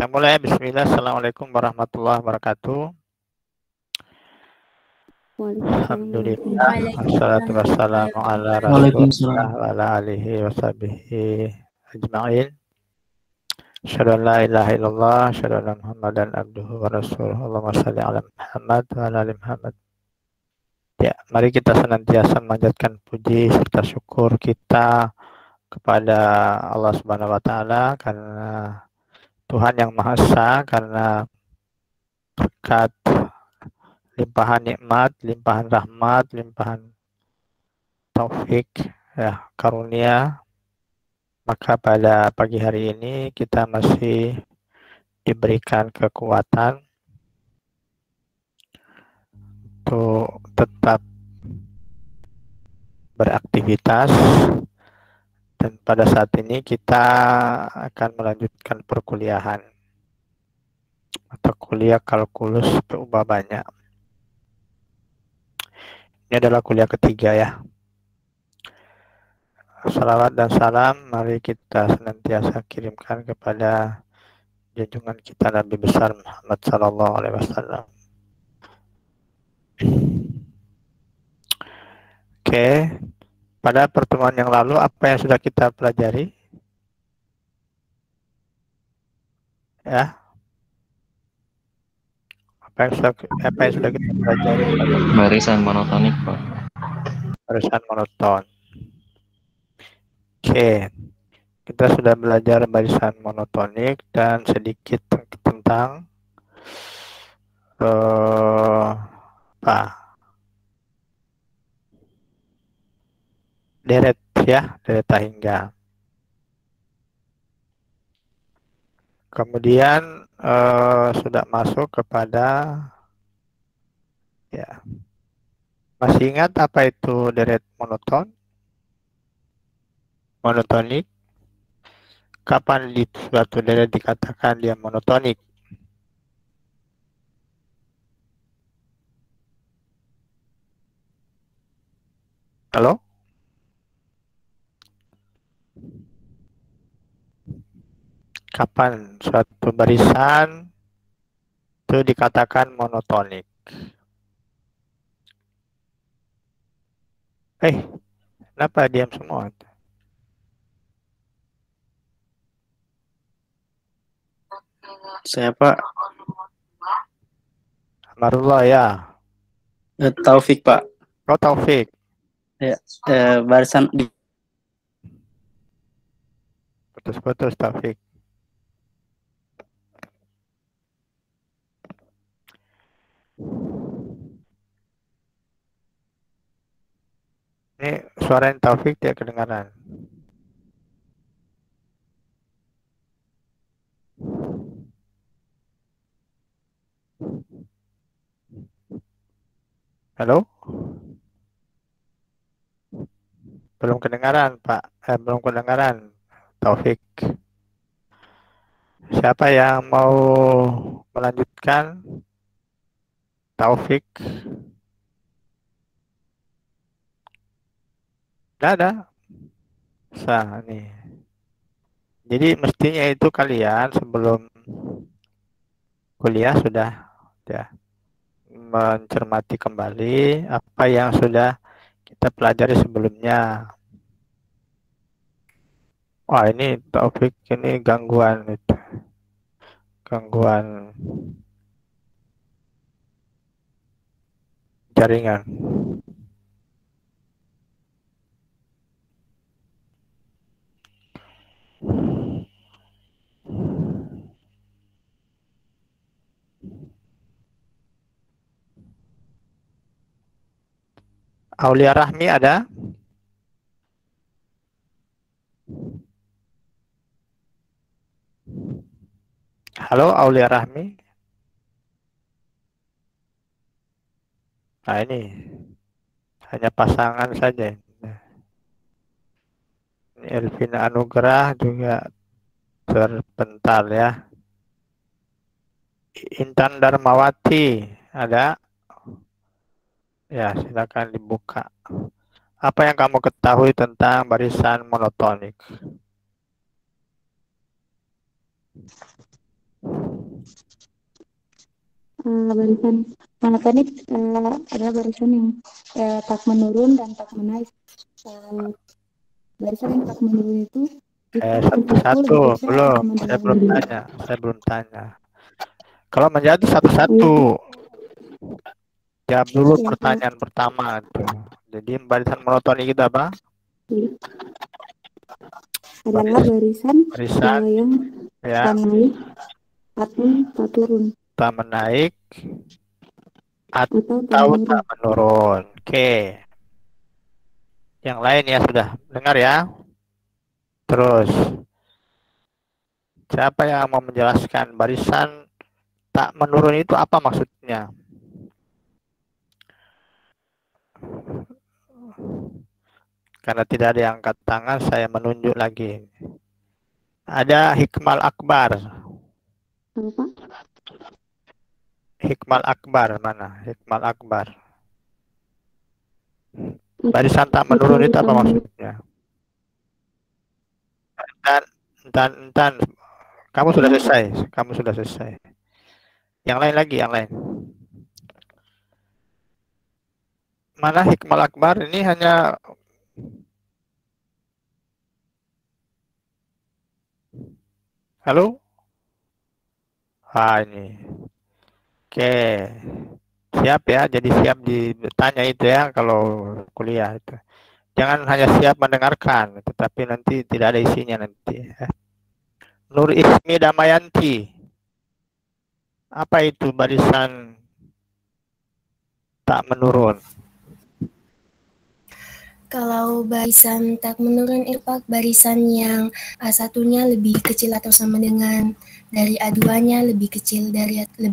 Kita mulai. Bismillah. Assalamualaikum warahmatullahi wabarakatuh. Alhamdulillah. Wassalatu wassalamu ala rasulillah wa ala alihi wa sahbihi ajma'in. Asyhadu an la ilaha illallah, asyhadu anna Muhammadan abduhu wa rasuluh. Allahumma shalli ala Muhammad wa ala ali Muhammad. Ya, mari kita senantiasa memanjatkan puji serta syukur kita kepada Allah Subhanahu wa taala karena Tuhan yang Maha Esa, karena berkat limpahan nikmat, limpahan rahmat, limpahan taufik, ya, karunia, maka pada pagi hari ini kita masih diberikan kekuatan untuk tetap beraktivitas, dan pada saat ini kita akan melanjutkan perkuliahan atau kuliah kalkulus PUBA banyak. Ini adalah kuliah ketiga, ya. Salawat dan salam mari kita senantiasa kirimkan kepada junjungan kita Nabi besar Muhammad Sallallahu Alaihi Wasallam. Oke, pada pertemuan yang lalu apa yang sudah kita pelajari? Ya, apa yang sudah kita pelajari? Barisan monotonik, Pak. Barisan monoton. Oke, kita sudah belajar barisan monotonik dan sedikit tentang deret, ya, deret hingga. Kemudian sudah masuk kepada, ya, masih ingat apa itu deret monoton? Monotonik. Kapan di suatu deret dikatakan dia monotonik? Halo? Kapan suatu barisan itu dikatakan monotonik? Kenapa diam semua? Saya Pak. Amarullah, ya. Taufik Pak. Oh, Taufik. Ya, barisan di putus-putus Taufik. Ini suara yang Taufik tidak kedengaran. Halo? Belum kedengaran, Pak. Belum kedengaran, Taufik. Siapa yang mau melanjutkan? Taufik? Tidak ada. Nih. Jadi mestinya itu kalian sebelum kuliah sudah mencermati kembali apa yang sudah kita pelajari sebelumnya. Wah, ini Taufik ini gangguan itu. Gangguan jaringan. Aulia Rahmi ada? Halo, Aulia Rahmi. Nah, ini hanya pasangan saja. Ini Elvina Anugrah juga terpental, ya. Intan Darmawati ada? Ya, silakan dibuka. Apa yang kamu ketahui tentang barisan monotonik? barisan monotonik adalah barisan yang tak menurun dan tak menaik. Barisan yang tak menurun itu Satu-satu belum. Saya belum tanya. Kalau menjadi satu-satu, jawab dulu pertanyaan pertama itu. Jadi barisan monotonik itu apa? Adalah barisan yang ya, tak naik atau tak turun. Tak menaik atau tak menurun. Oke. Yang lain ya sudah dengar ya. Terus siapa yang mau menjelaskan barisan tak menurun itu apa maksudnya? Karena tidak ada yang angkat tangan, saya menunjuk lagi. Ada Hikmal Akbar. Apa? Hikmal Akbar mana? Hikmal Akbar. Barisan tak menurun itu apa maksudnya? Dan kamu sudah selesai. Yang lain lagi, yang lain. Mana Hikmal Akbar ini hanya halo? Ini. Oke. Siap ya, jadi siap ditanya itu ya kalau kuliah itu. Jangan hanya siap mendengarkan, tetapi nanti tidak ada isinya nanti. Nur Ismi Damayanti. Apa itu barisan tak menurun? Kalau barisan tak menurun Irfak, barisan yang A1-nya lebih kecil atau sama dengan dari A2-nya, lebih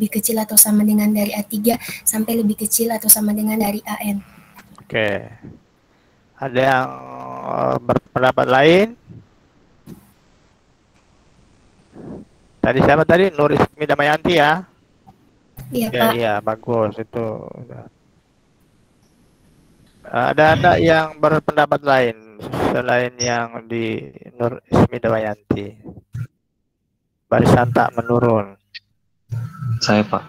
kecil atau sama dengan dari A3 sampai lebih kecil atau sama dengan dari AN. Oke. Ada yang berpendapat lain? Tadi siapa tadi? Nur Ismi Damayanti ya? Iya, Pak. Iya, bagus itu. Ada yang berpendapat lain selain yang di Nur Ismi Damayanti? Barisan tak menurun. Saya, Pak.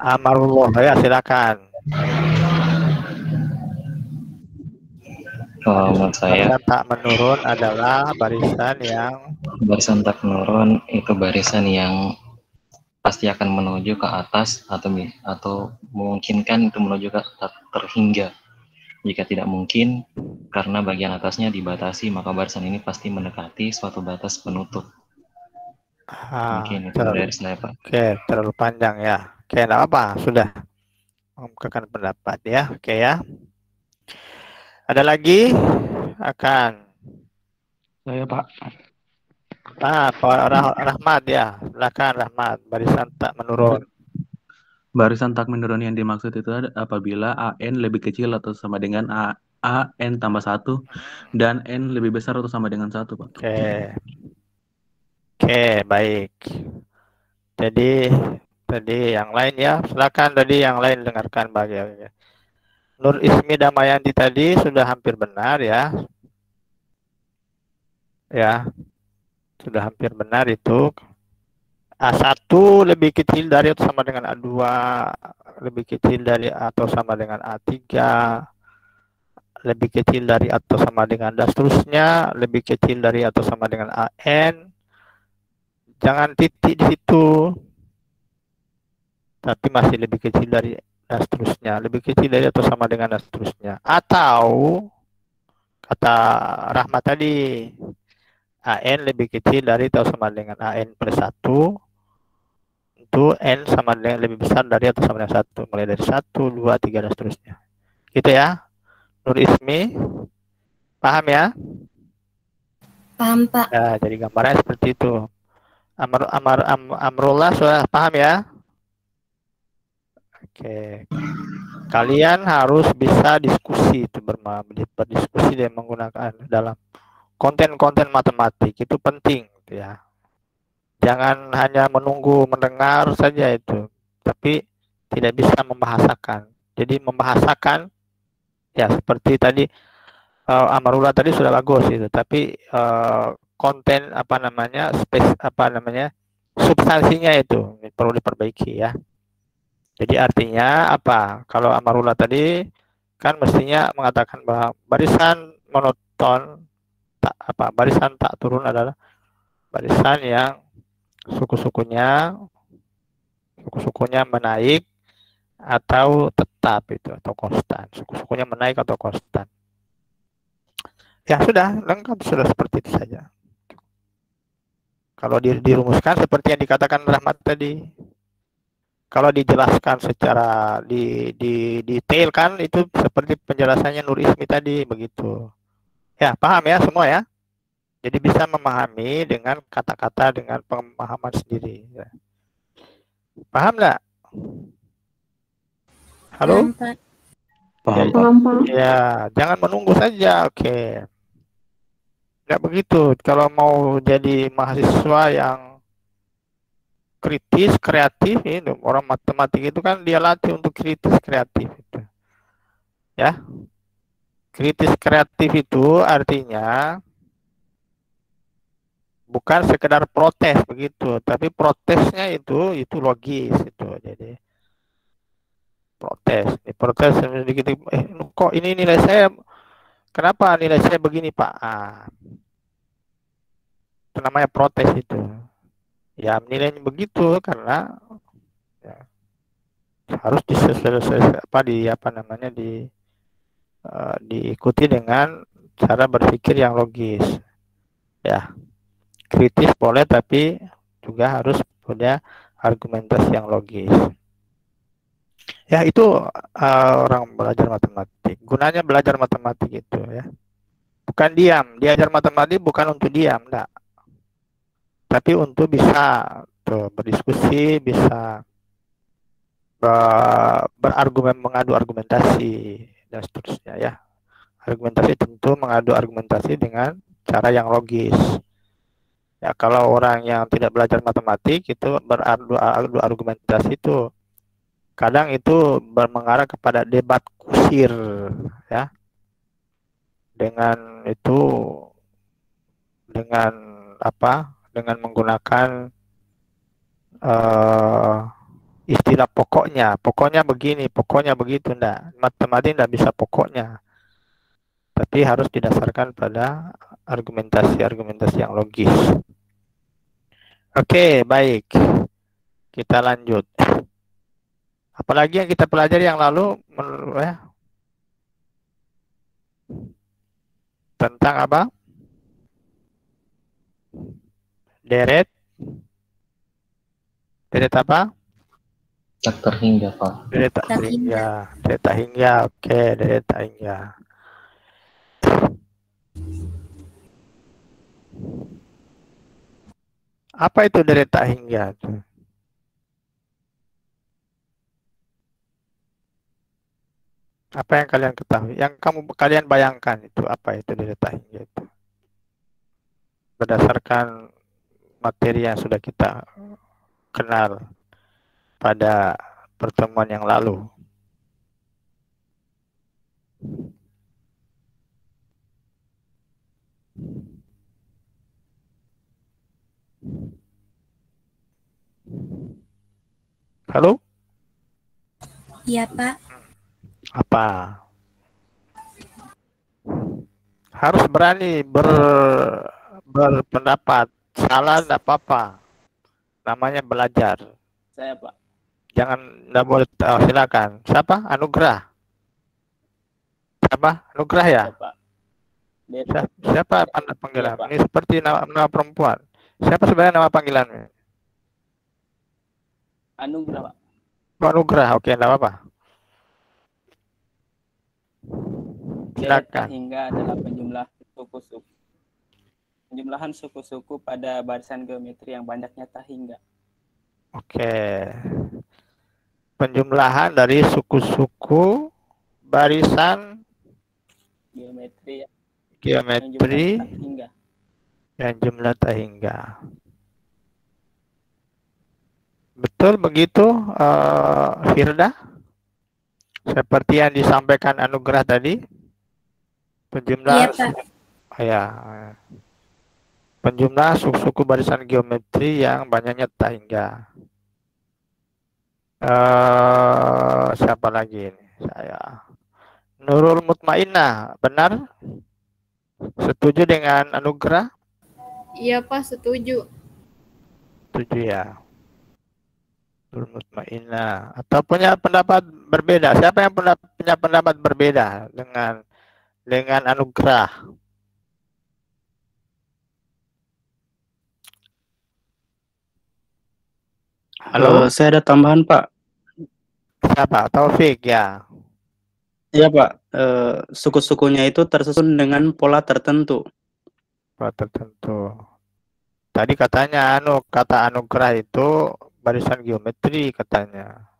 Amarullah, ya silakan. Kalau menurut saya, barisan tak menurun adalah barisan tak menurun itu barisan yang pasti akan menuju ke atas atau memungkinkan itu menuju ke terhingga. Jika tidak mungkin, karena bagian atasnya dibatasi, maka barisan ini pasti mendekati suatu batas penutup. Mungkin itu dari saya, Pak. Oke, terlalu panjang ya. Oke, enggak apa, sudah mengungkapkan pendapat ya. Oke ya. Ada lagi? Saya, Pak. Pak Rahmat ya. Silakan Rahmat, barisan tak menurun. Barisan tak menurun yang dimaksud itu apabila AN lebih kecil atau sama dengan AN tambah 1 dan N lebih besar atau sama dengan 1, Pak. Oke, baik. Jadi yang lain ya, silakan tadi yang lain dengarkan bagian. Nur Ismi Damayanti tadi sudah hampir benar ya. Ya, sudah hampir benar itu. A1 lebih kecil dari atau sama dengan A2, lebih kecil dari atau sama dengan A3, lebih kecil dari atau sama dengan dan seterusnya, lebih kecil dari atau sama dengan AN. Jangan titik di situ. Tapi masih lebih kecil dari dan seterusnya, lebih kecil dari atau sama dengan dan seterusnya. Atau kata Rahmat tadi, AN lebih kecil dari atau sama dengan AN plus 1, itu N sama dengan lebih besar dari atau sama dengan 1, mulai dari 1, 2, 3 dan seterusnya. Gitu ya. Nur Ismi, paham ya? Paham, Pak. Ya, jadi gambarnya seperti itu. Amrullah sudah paham ya? Oke. Kalian harus bisa diskusi itu, berdiskusi dan menggunakan dalam konten-konten matematik itu penting gitu ya. Jangan hanya menunggu mendengar saja itu, tapi tidak bisa membahasakan. Jadi membahasakan ya seperti tadi Amarullah tadi sudah bagus itu, tapi konten substansinya itu perlu diperbaiki ya. Jadi artinya apa? Kalau Amarullah tadi kan mestinya mengatakan bahwa barisan monoton barisan tak turun adalah barisan yang suku-sukunya menaik atau tetap itu atau konstan. Suku-sukunya menaik atau konstan. Ya sudah, lengkap sudah seperti itu saja. Kalau dirumuskan seperti yang dikatakan Rahmat tadi. Kalau dijelaskan secara detail kan itu seperti penjelasannya Nur Ismi tadi begitu. Ya, paham ya semua ya? Jadi bisa memahami dengan kata-kata dengan pemahaman sendiri. Ya. Paham nggak? Halo? Paham. Ya, jangan menunggu saja. Oke. Nggak begitu. Kalau mau jadi mahasiswa yang kritis, kreatif, ini orang matematik itu kan dia latih untuk kritis, kreatif itu. Ya. Kritis, kreatif itu artinya bukan sekedar protes begitu, tapi protesnya itu logis itu. Jadi protes sedikit, kok ini nilai saya, kenapa nilai saya begini Pak? Itu namanya protes itu. Ya nilainya begitu karena ya, harus diikuti dengan cara berpikir yang logis. Ya, kritis boleh tapi juga harus punya argumentasi yang logis. Ya itu orang belajar matematik. Gunanya belajar matematik itu ya. Bukan diam. Diajar matematik bukan untuk diam, enggak. Tapi untuk bisa berdiskusi, bisa mengadu argumentasi dan seterusnya ya. Argumentasi tentu mengadu argumentasi dengan cara yang logis. Ya kalau orang yang tidak belajar matematik itu beradu argumentasi itu kadang itu mengarah kepada debat kusir ya. Dengan dengan menggunakan istilah pokoknya begini, pokoknya begitu, enggak. Matematik enggak bisa pokoknya. Tapi harus didasarkan pada argumentasi yang logis. Oke, baik. Kita lanjut. Apalagi yang kita pelajari yang lalu ya. Tentang apa? Deret apa? Tak terhingga, Pak. Deret tak hingga. Oke, deret tak hingga. Apa itu deret tak hingga? Apa yang kalian ketahui? Yang kalian bayangkan itu apa itu deret tak hingga itu? Berdasarkan materi yang sudah kita kenal pada pertemuan yang lalu. Halo? Iya, Pak. Apa? Harus berani berpendapat. Salah tidak apa-apa. Namanya belajar. Saya, Pak. Jangan, tidak boleh. Silakan. Siapa? Anugrah. Siapa? Anugrah ya? Siapa panggilan? Ini seperti nama perempuan. Siapa sebenarnya nama panggilannya? Anugrah, Pak. Anugrah, oke, tidak apa-apa. Silakan. Hingga adalah penjumlahan suku-suku pada barisan geometri yang banyaknya tak hingga. Oke. Penjumlahan dari suku-suku barisan geometri yang jumlah tak hingga. Betul begitu, Firda? Seperti yang disampaikan Anugrah tadi? Penjumlahan. Iya, Pak. Ya. Penjumlahan suku-suku barisan geometri yang banyaknya tak hingga. Siapa lagi ini? Saya. Nurul Mutmainnah, benar? Setuju dengan Anugrah? Iya Pak, setuju. Setuju ya. Nurul Mutmainnah. Atau punya pendapat berbeda? Siapa yang punya pendapat berbeda dengan Anugrah? Halo? Saya ada tambahan, Pak. Siapa? Taufik ya. Iya, Pak. Suku-sukunya itu tersusun dengan pola tertentu. Pola tertentu. Tadi katanya kata Anugrah itu barisan geometri katanya.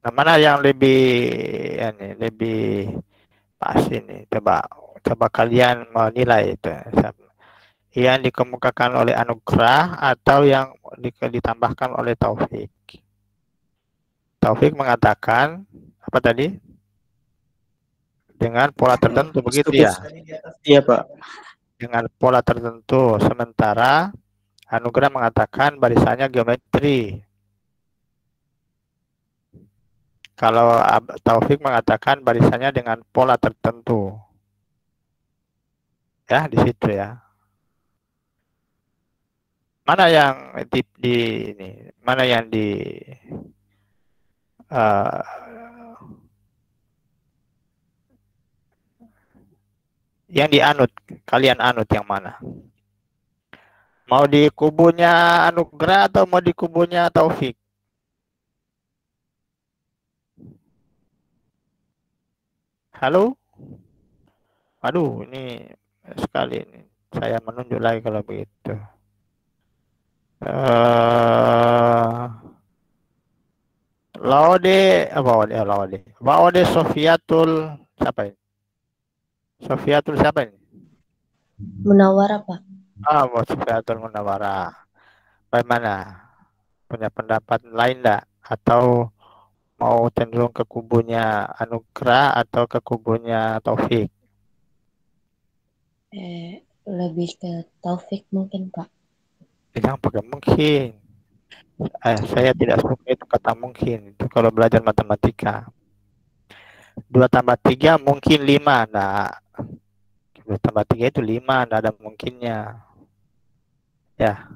Nah, mana yang lebih pas ini? Coba kalian menilai itu. Yang dikemukakan oleh Anugrah atau yang ditambahkan oleh Taufik. Taufik mengatakan apa tadi? Dengan pola tertentu begitu ya? Iya, Pak. Dengan pola tertentu. Sementara Anugrah mengatakan barisannya geometri. Kalau Taufik mengatakan barisannya dengan pola tertentu. Ya, di situ ya. Mana yang mana yang yang dianut, kalian anut yang mana? Mau di kubunya Anugrah atau mau di kubunya Taufik? Halo? Aduh, ini sekali ini. Saya menunjuk lagi kalau begitu. Laude Sofiatul siapa ini? Sofiatul siapa ini? Munawwarah, Pak. Sofiatul Munawwarah. Bagaimana? Punya pendapat lain enggak? Atau mau cenderung ke kubunya Anugrah atau ke kubunya Taufik? Lebih ke Taufik mungkin, Pak. Jangan pakai mungkin. Saya tidak suka itu kata mungkin. Itu kalau belajar matematika. 2 tambah 3 mungkin 5. Nah, 2 tambah 3 itu 5. Tidak ada mungkinnya. Ya.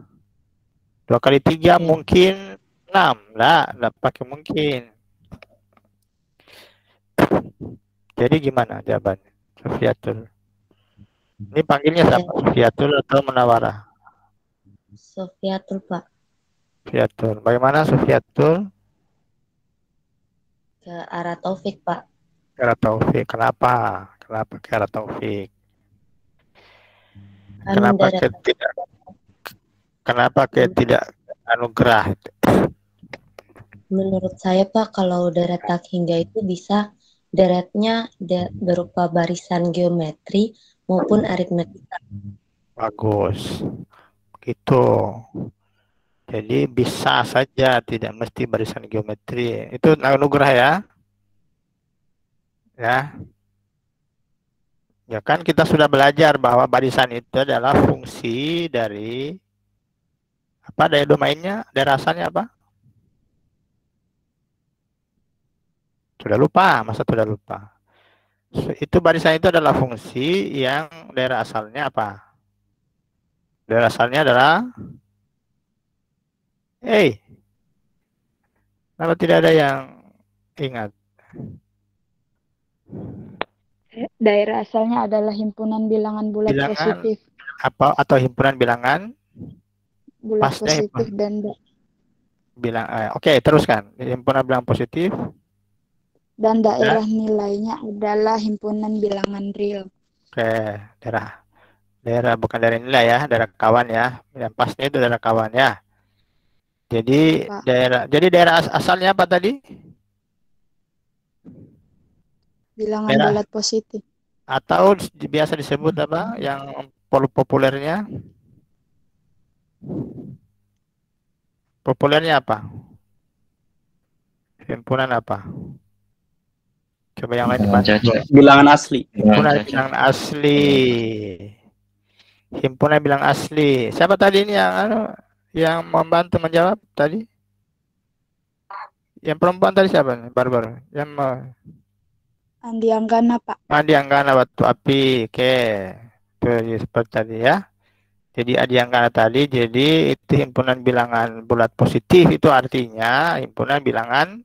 2 kali 3 mungkin 6. Tidak pakai mungkin. Jadi gimana jawabannya? Sofiatul. Ini panggilnya siapa? Sofiatul atau Munawwarah? Sofiatul, Pak. Sofiatul. Bagaimana Sofiatul? Ke arah Taufik, Pak. Ke arah Taufik. Kenapa? Kenapa ke arah Taufik? Kenapa tidak Anugrah? Menurut saya, Pak, kalau deret tak hingga itu bisa deretnya berupa barisan geometri maupun aritmetika. Bagus. Gitu. Jadi bisa saja, tidak mesti barisan geometri. Itu Anugrah ya. Ya kan kita sudah belajar bahwa barisan itu adalah fungsi dari apa, daya domainnya, daya asalnya apa? Sudah lupa, masa sudah lupa? Itu barisan itu adalah fungsi yang daerah asalnya apa? Daerah asalnya adalah kalau tidak ada yang ingat. Daerah asalnya adalah himpunan bilangan bulat positif. Atau himpunan bilangan bulat positif dan Oke, teruskan. Himpunan bilangan positif dan daerah nilainya adalah himpunan bilangan real. Oke, daerah bukan daerah nilai ya, daerah kawan ya. Yang pasnya itu daerah kawan ya. Jadi daerah asalnya apa tadi? Bilangan bulat positif. Atau biasa disebut apa? Yang populernya? Populernya apa? Himpunan apa? Coba yang lain dibantu. Bilangan asli. Himpunan bilangan asli. Himpunan bilangan asli. Siapa tadi ini yang membantu menjawab tadi? Yang perempuan tadi siapa nih? Baru-baru. Yang Andi Anggana, Pak. Andi Anggana Batu Api. Oke. Itu seperti tadi ya. Jadi Adi Anggana tadi, jadi itu himpunan bilangan bulat positif, itu artinya himpunan bilangan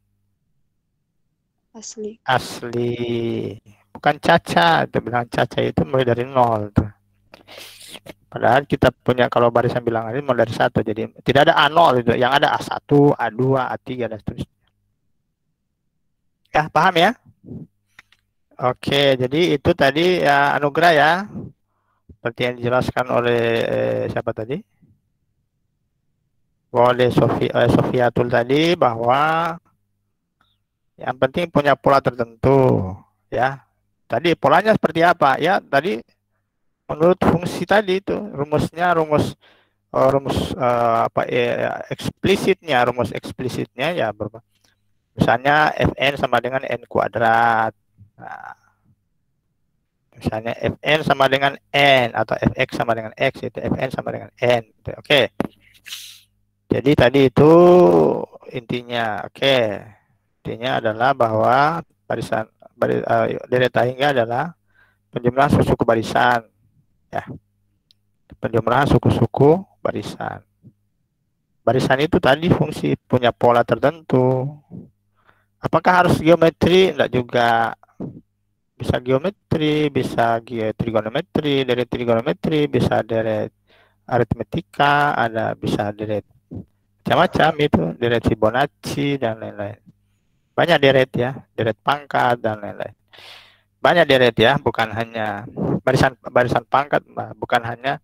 Asli. Asli. Bukan caca. Itu bilangan caca itu mulai dari 0 tuh. Padahal kita punya kalau barisan bilangan ini mulai dari 1. Jadi tidak ada A0 itu. Yang ada A1, A2, A3 dan seterusnya. Ya, paham ya? Oke, jadi itu tadi ya anugerah ya. Seperti yang dijelaskan oleh siapa tadi? Oleh Sofiatul tadi, bahwa yang penting punya pola tertentu ya. Tadi polanya seperti apa? Ya, tadi menurut fungsi tadi itu rumusnya rumus eksplisitnya ya berapa? Misalnya Fn sama dengan N kuadrat. Nah, misalnya Fn sama dengan N atau Fx sama dengan X, itu Fn sama dengan N. Oke. Jadi tadi itu intinya. Oke. Intinya adalah bahwa deret hingga adalah penjumlahan suku-suku barisan. Ya. Penjumlahan suku-suku barisan. Barisan itu tadi fungsi punya pola tertentu. Apakah harus geometri? Enggak juga. Bisa geometri, bisa trigonometri, deret trigonometri, bisa deret aritmetika, bisa deret macam-macam itu, deret Fibonacci dan lain-lain. Banyak deret ya, deret pangkat dan lain-lain. Banyak deret ya, bukan hanya barisan pangkat, bukan hanya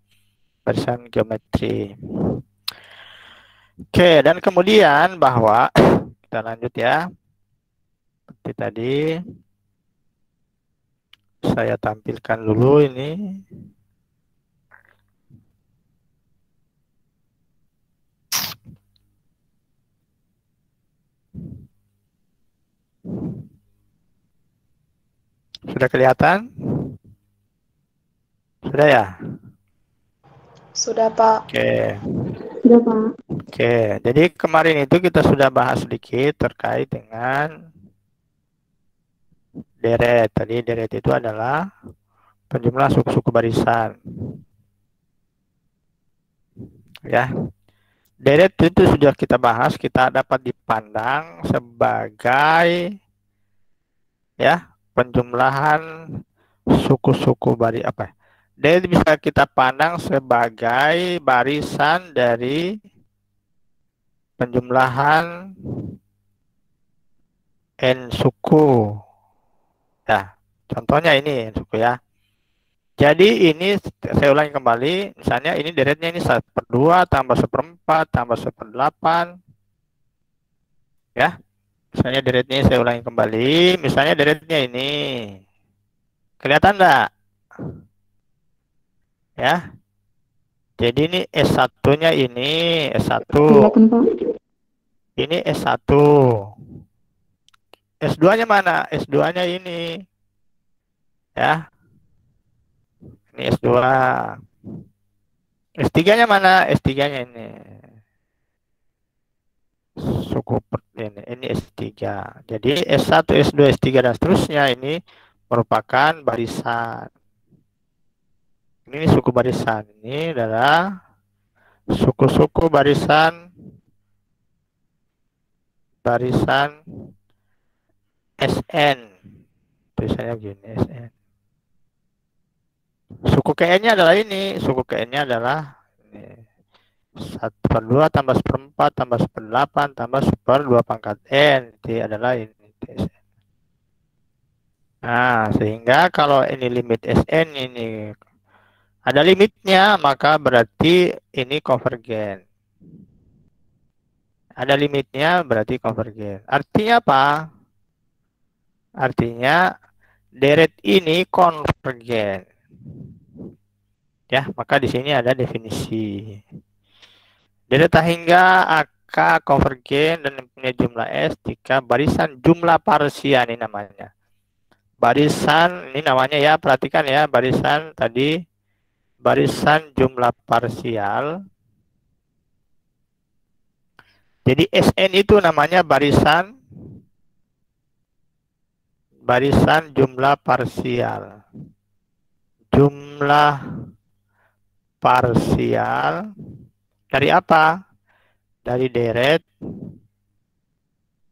barisan geometri. Oke, dan kemudian bahwa kita lanjut ya. Seperti tadi saya tampilkan dulu ini. Sudah kelihatan? Sudah ya? Sudah, Pak. Oke. Sudah, Pak. Oke, jadi kemarin itu kita sudah bahas sedikit terkait dengan deret. Tadi deret itu adalah penjumlah suku-suku barisan. Ya. Deret itu sudah kita bahas, kita dapat dipandang sebagai ya, penjumlahan suku-suku deret bisa kita pandang sebagai barisan dari penjumlahan n suku. Ya, contohnya ini suku ya. Jadi ini saya ulangi kembali, misalnya ini deretnya ini 1/2 tambah 1/4 tambah 1/8. Ya. Misalnya deretnya saya ulangi kembali, misalnya deretnya ini. Kelihatan enggak? Ya. Jadi ini S1-nya ini S1. Ini S1. S2-nya mana? S2-nya ini. Ya. Ini S2. S3-nya mana? S3-nya ini. Suku ini S3. Jadi S1, S2, S3 dan seterusnya ini merupakan barisan. Ini suku barisan. Ini adalah suku-suku barisan SN. Tulisannya begini, SN. Suku KN-nya adalah ini. Suku KN-nya adalah ini. 1/2 tambah 1/4 tambah 1/8 tambah 1/2 pangkat N. Itu adalah ini. Nah, sehingga kalau ini limit SN ini ada limitnya, maka berarti ini konvergen. Ada limitnya berarti konvergen. Artinya apa? Artinya deret ini konvergen. Ya, maka di sini ada definisi. Deret hingga AK konvergen dan mempunyai jumlah S jika barisan jumlah parsial ini namanya. barisan ini namanya ya, perhatikan ya, barisan tadi barisan jumlah parsial. Jadi SN itu namanya barisan jumlah parsial. Jumlah parsial dari apa? Dari deret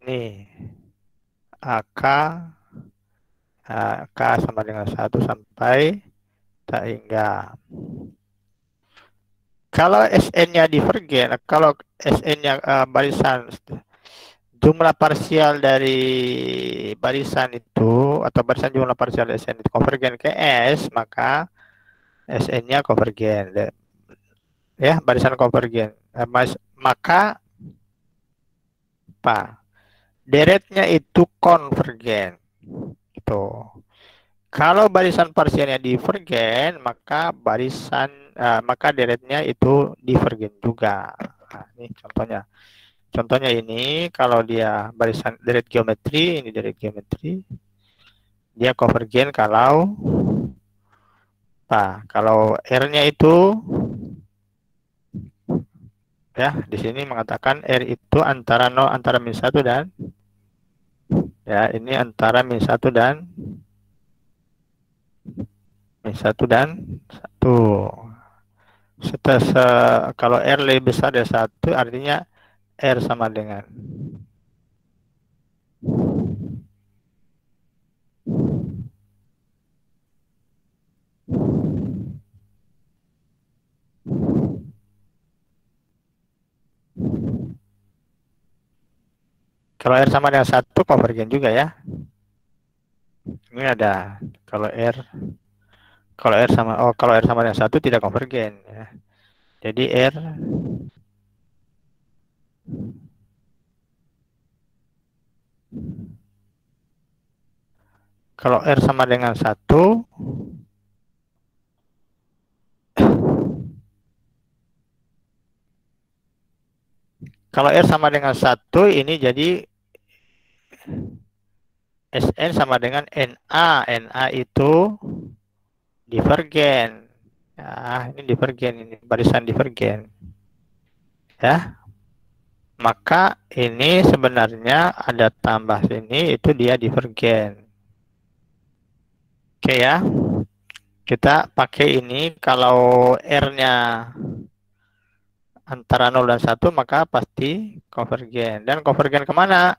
nih AK sama dengan 1 sampai tak hingga. Kalau SN-nya divergen, kalau SN-nya barisan jumlah parsial dari barisan itu atau barisan jumlah parsial SN itu konvergen ke S, maka SN-nya konvergen. Ya, barisan konvergen. Maka apa? Deretnya itu konvergen. Gitu. Kalau barisan parsialnya divergen, maka maka deretnya itu divergen juga. Nah, ini contohnya. Contohnya ini kalau dia barisan deret geometri, ini deret geometri, dia konvergen kalau kalau R-nya itu ya di sini mengatakan R itu antara 0 antara -1 dan ya ini antara -1 dan -1 dan 1. Kalau R lebih besar dari 1 artinya R sama dengan kalau R sama dengan 1 konvergen juga ya. Ini ada kalau R sama dengan 1 tidak konvergen ya. Jadi R kalau R sama dengan 1 kalau R sama dengan 1 ini jadi SN sama dengan NA. NA itu divergen. Ya, ini divergen, ini barisan divergen. Ya. Maka ini sebenarnya ada tambah sini itu dia divergen. Oke ya. Kita pakai ini kalau R-nya antara 0 dan 1 maka pasti konvergen. Dan konvergen kemana?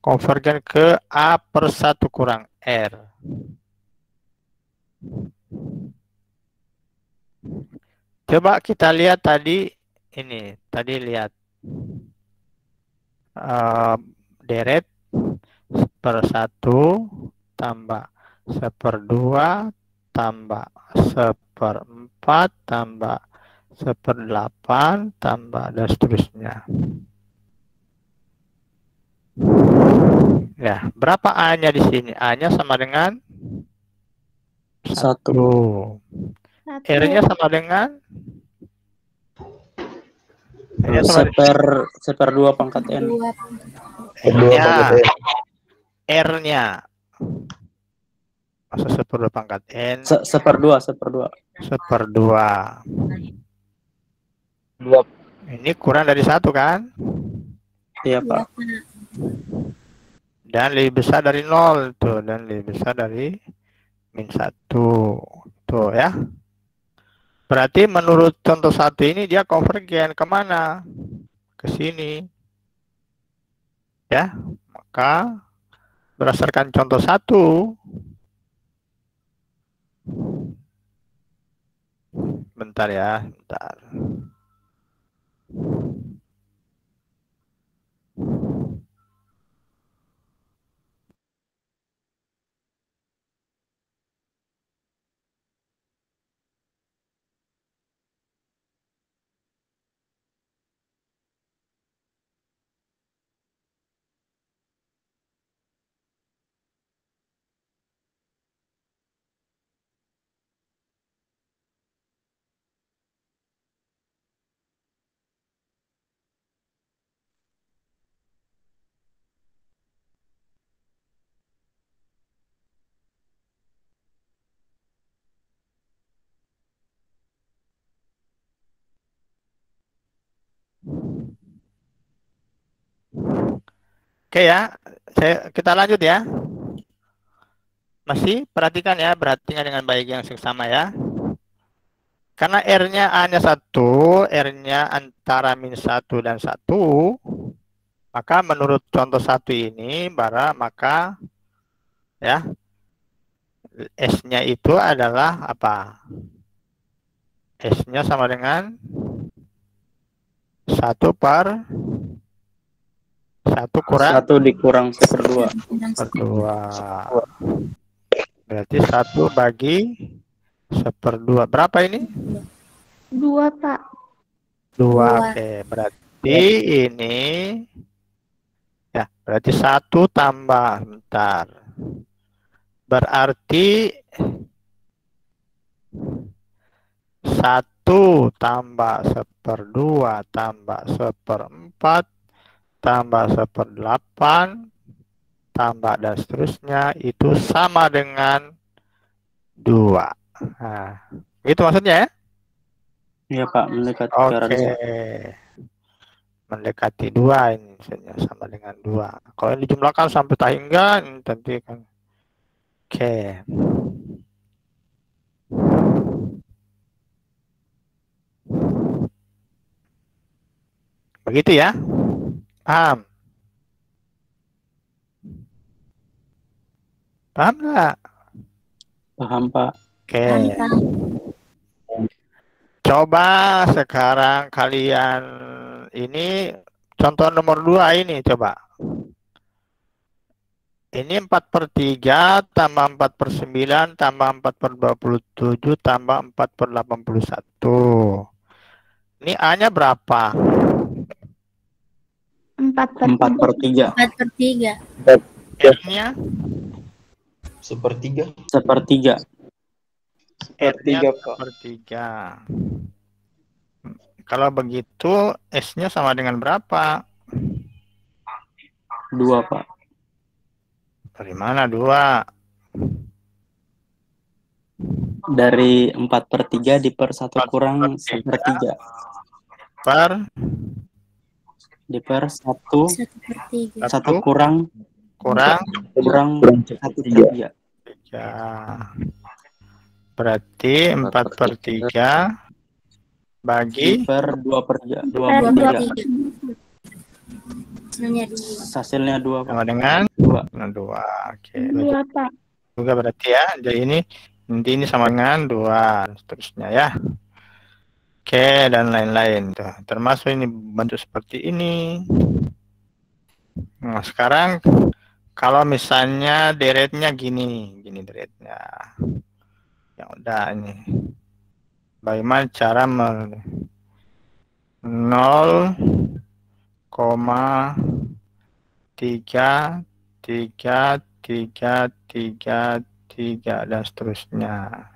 Konvergen ke A/1 kurang R. Coba kita lihat tadi ini. Tadi lihat deret 1/1 tambah 1/2 tambah 1/4 tambah 1/8 tambah dan seterusnya. Ya, berapa A-nya di sini? A-nya sama dengan 1. R-nya sama dengan seper 2 pangkat N. R-nya masa 1/2 pangkat N? Seper 2. 2. Ini kurang dari 1 kan? Iya, Pak. Dan lebih besar dari 0 tuh, dan lebih besar dari -1 tuh ya. Berarti menurut contoh 1 ini dia konvergen kemana? Ke sini. Ya, maka berdasarkan contoh 1 bentar ya, bentar. Oke ya, kita lanjut ya. Masih perhatikan ya, berartinya dengan baik yang seksama ya. Karena R-nya A-nya 1, R-nya antara -1 dan 1, maka menurut contoh 1 ini, maka ya S-nya itu adalah apa? S-nya sama dengan 1 per 1 kurang 1 dikurang 1/2. 1/2. Berarti 1 bagi 1/2. Berapa ini? 2, Pak. 2. Oke, berarti ini ya, berarti 1 tambah bentar. Berarti 1 tambah 1/2 tambah 1/4 tambah 1/8 tambah dan seterusnya itu sama dengan 2. Nah, itu maksudnya ya? Iya Pak, mendekati ke arah Oke. 2. Mendekati 2 ini misalnya sama dengan 2. Kalau ini dijumlahkan sampai tak hingga nanti kan. Oke. Begitu ya? Paham? Paham nggak? Paham Pak. Oke. Coba sekarang kalian ini contoh nomor 2 ini coba. Ini 4/3 tambah 4/9 tambah 4/27 tambah 4/81. Ini A-nya berapa? 4/3. 4/3. R-nya? 1/3. 1/3. R-nya 1/3. Kalau begitu S-nya sama dengan berapa? 2 Pak. Dari mana 2? Dari 4/3 diper 1 kurang 1/3. Per? Diper 1. 1/3. 1 kurang 1/3. Berarti 4/3 bagi per 2/3. Hasilnya 2 sama dengan 2. Oke. 2, Pak. Juga berarti ya. Jadi ini sama dengan 2 seterusnya ya. Oke, dan lain-lain tuh. Termasuk ini bentuk seperti ini. Nah, sekarang kalau misalnya deretnya gini deretnya. Ya udah ini. Bagaimana cara 0,33333 dan seterusnya.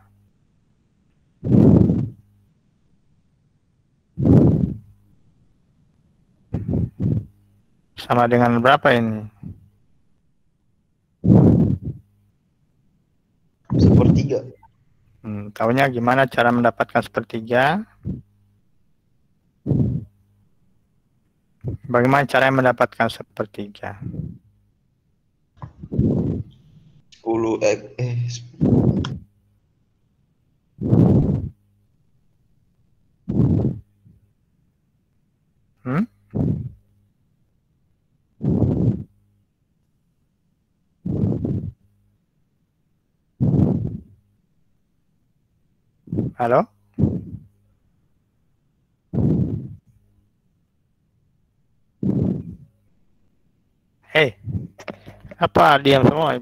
Sama dengan berapa ini? 1/3. Tahunya gimana cara mendapatkan 1/3? Bagaimana cara mendapatkan 1/3? 10x. Halo? Hei, apa diam semua?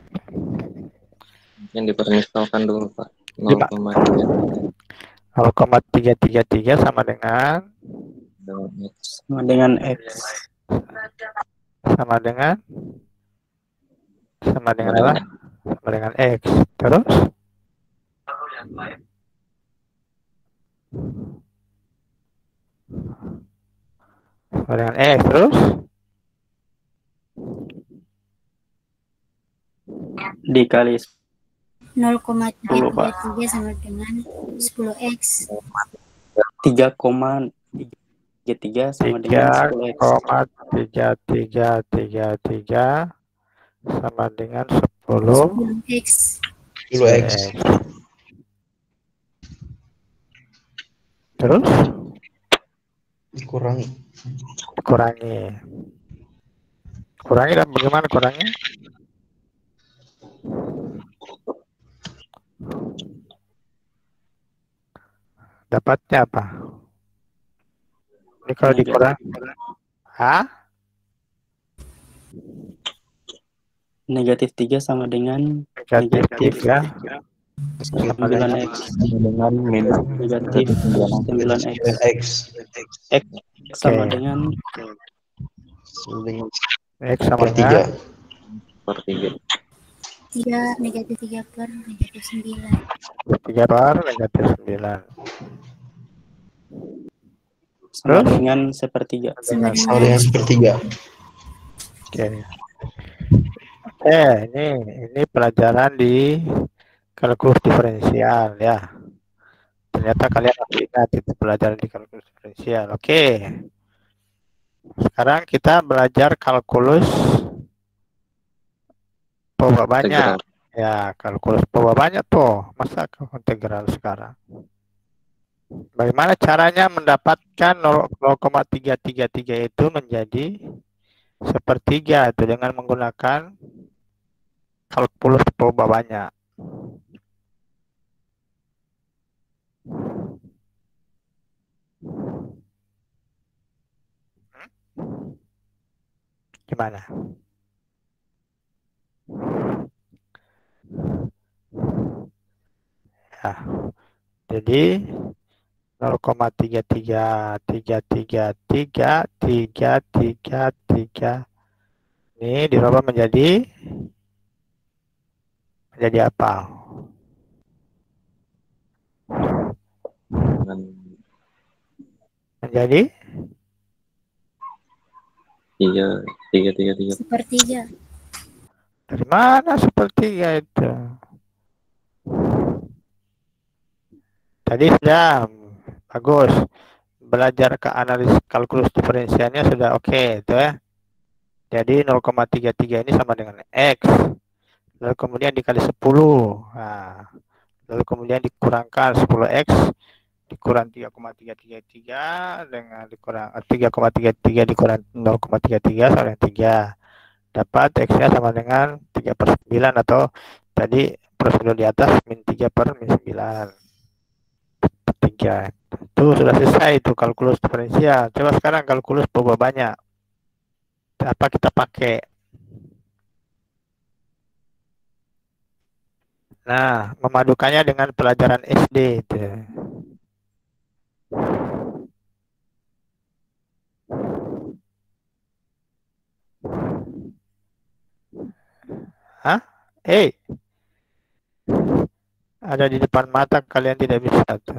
Yang dipermistalkan dulu Pak. 0,333 sama dengan X. Sama dengan X. Sama dengan apa? Sama dengan X. Terus? Sama dengan X. Terus? Dikali 0,333 sama dengan 10x. 3,3 3 sama dengan 10x. 3,3333 sama dengan 10 10x. 10x. Terus Dikurangi. Kurangi dan bagaimana kurangnya? Dapatnya apa? Ini kalau dikurang, Negatif 3 sama dengan negatif 3 sama dengan 9x. Negatif 9x. X sama dengan X sama dengan 3 negatif 3 per negatif 9. 3 per negatif 9. Sama dengan sepertiga. Sama dengan sepertiga. Oke. Ini pelajaran di kalkulus diferensial ya. Ternyata kalian harus ingat itu pelajaran di kalkulus diferensial. Oke. Sekarang kita belajar kalkulus pola banyak. Ya, kalkulus pola banyak tuh. Masa integral sekarang? Bagaimana caranya mendapatkan 0,333 itu menjadi sepertiga itu dengan menggunakan kalkulus pola banyak. Gimana? Ya, jadi 0,33333 ini dirubah menjadi apa? Menjadi 3. Sepertiga. Dari mana sepertiga itu? Tadi sudah bagus. Belajar ke analisis kalkulus diferensialnya sudah oke, itu ya. Jadi 0,33 ini sama dengan X. Lalu kemudian dikali 10. Nah, lalu kemudian dikurangkan 10X dikurang 3,333 dengan dikurang 3,33 dikurang 0,33 sama dengan 3. Dapat X-nya sama dengan 3/9 atau tadi prosedur di atas min 3/9. 3. Itu sudah selesai itu kalkulus diferensial. Coba sekarang kalkulus pola banyak. Apa kita pakai? Nah, memadukannya dengan pelajaran SD itu. Hah? Ada di depan mata kalian tidak bisa tuh.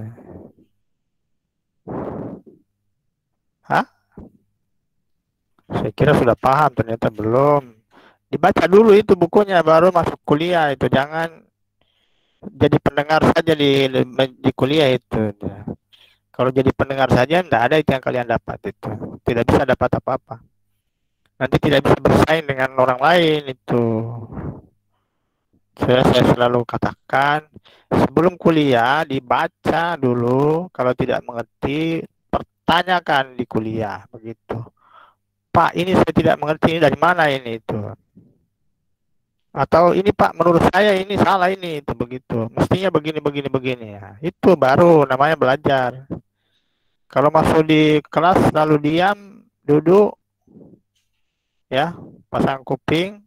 Hah? Saya kira sudah paham, ternyata belum. Dibaca dulu itu bukunya baru masuk kuliah itu. Jangan jadi pendengar saja di kuliah itu. Kalau jadi pendengar saja tidak ada itu yang kalian dapat itu. Tidak bisa dapat apa-apa. Nanti tidak bisa bersaing dengan orang lain itu. Saya selalu katakan sebelum kuliah dibaca dulu, kalau tidak mengerti pertanyakan di kuliah begitu. Pak, ini saya tidak mengerti, ini dari mana ini itu. Atau ini Pak, menurut saya ini salah ini itu begitu. Mestinya begini ya. Itu baru namanya belajar. Kalau masuk di kelas lalu diam, duduk ya, pasang kuping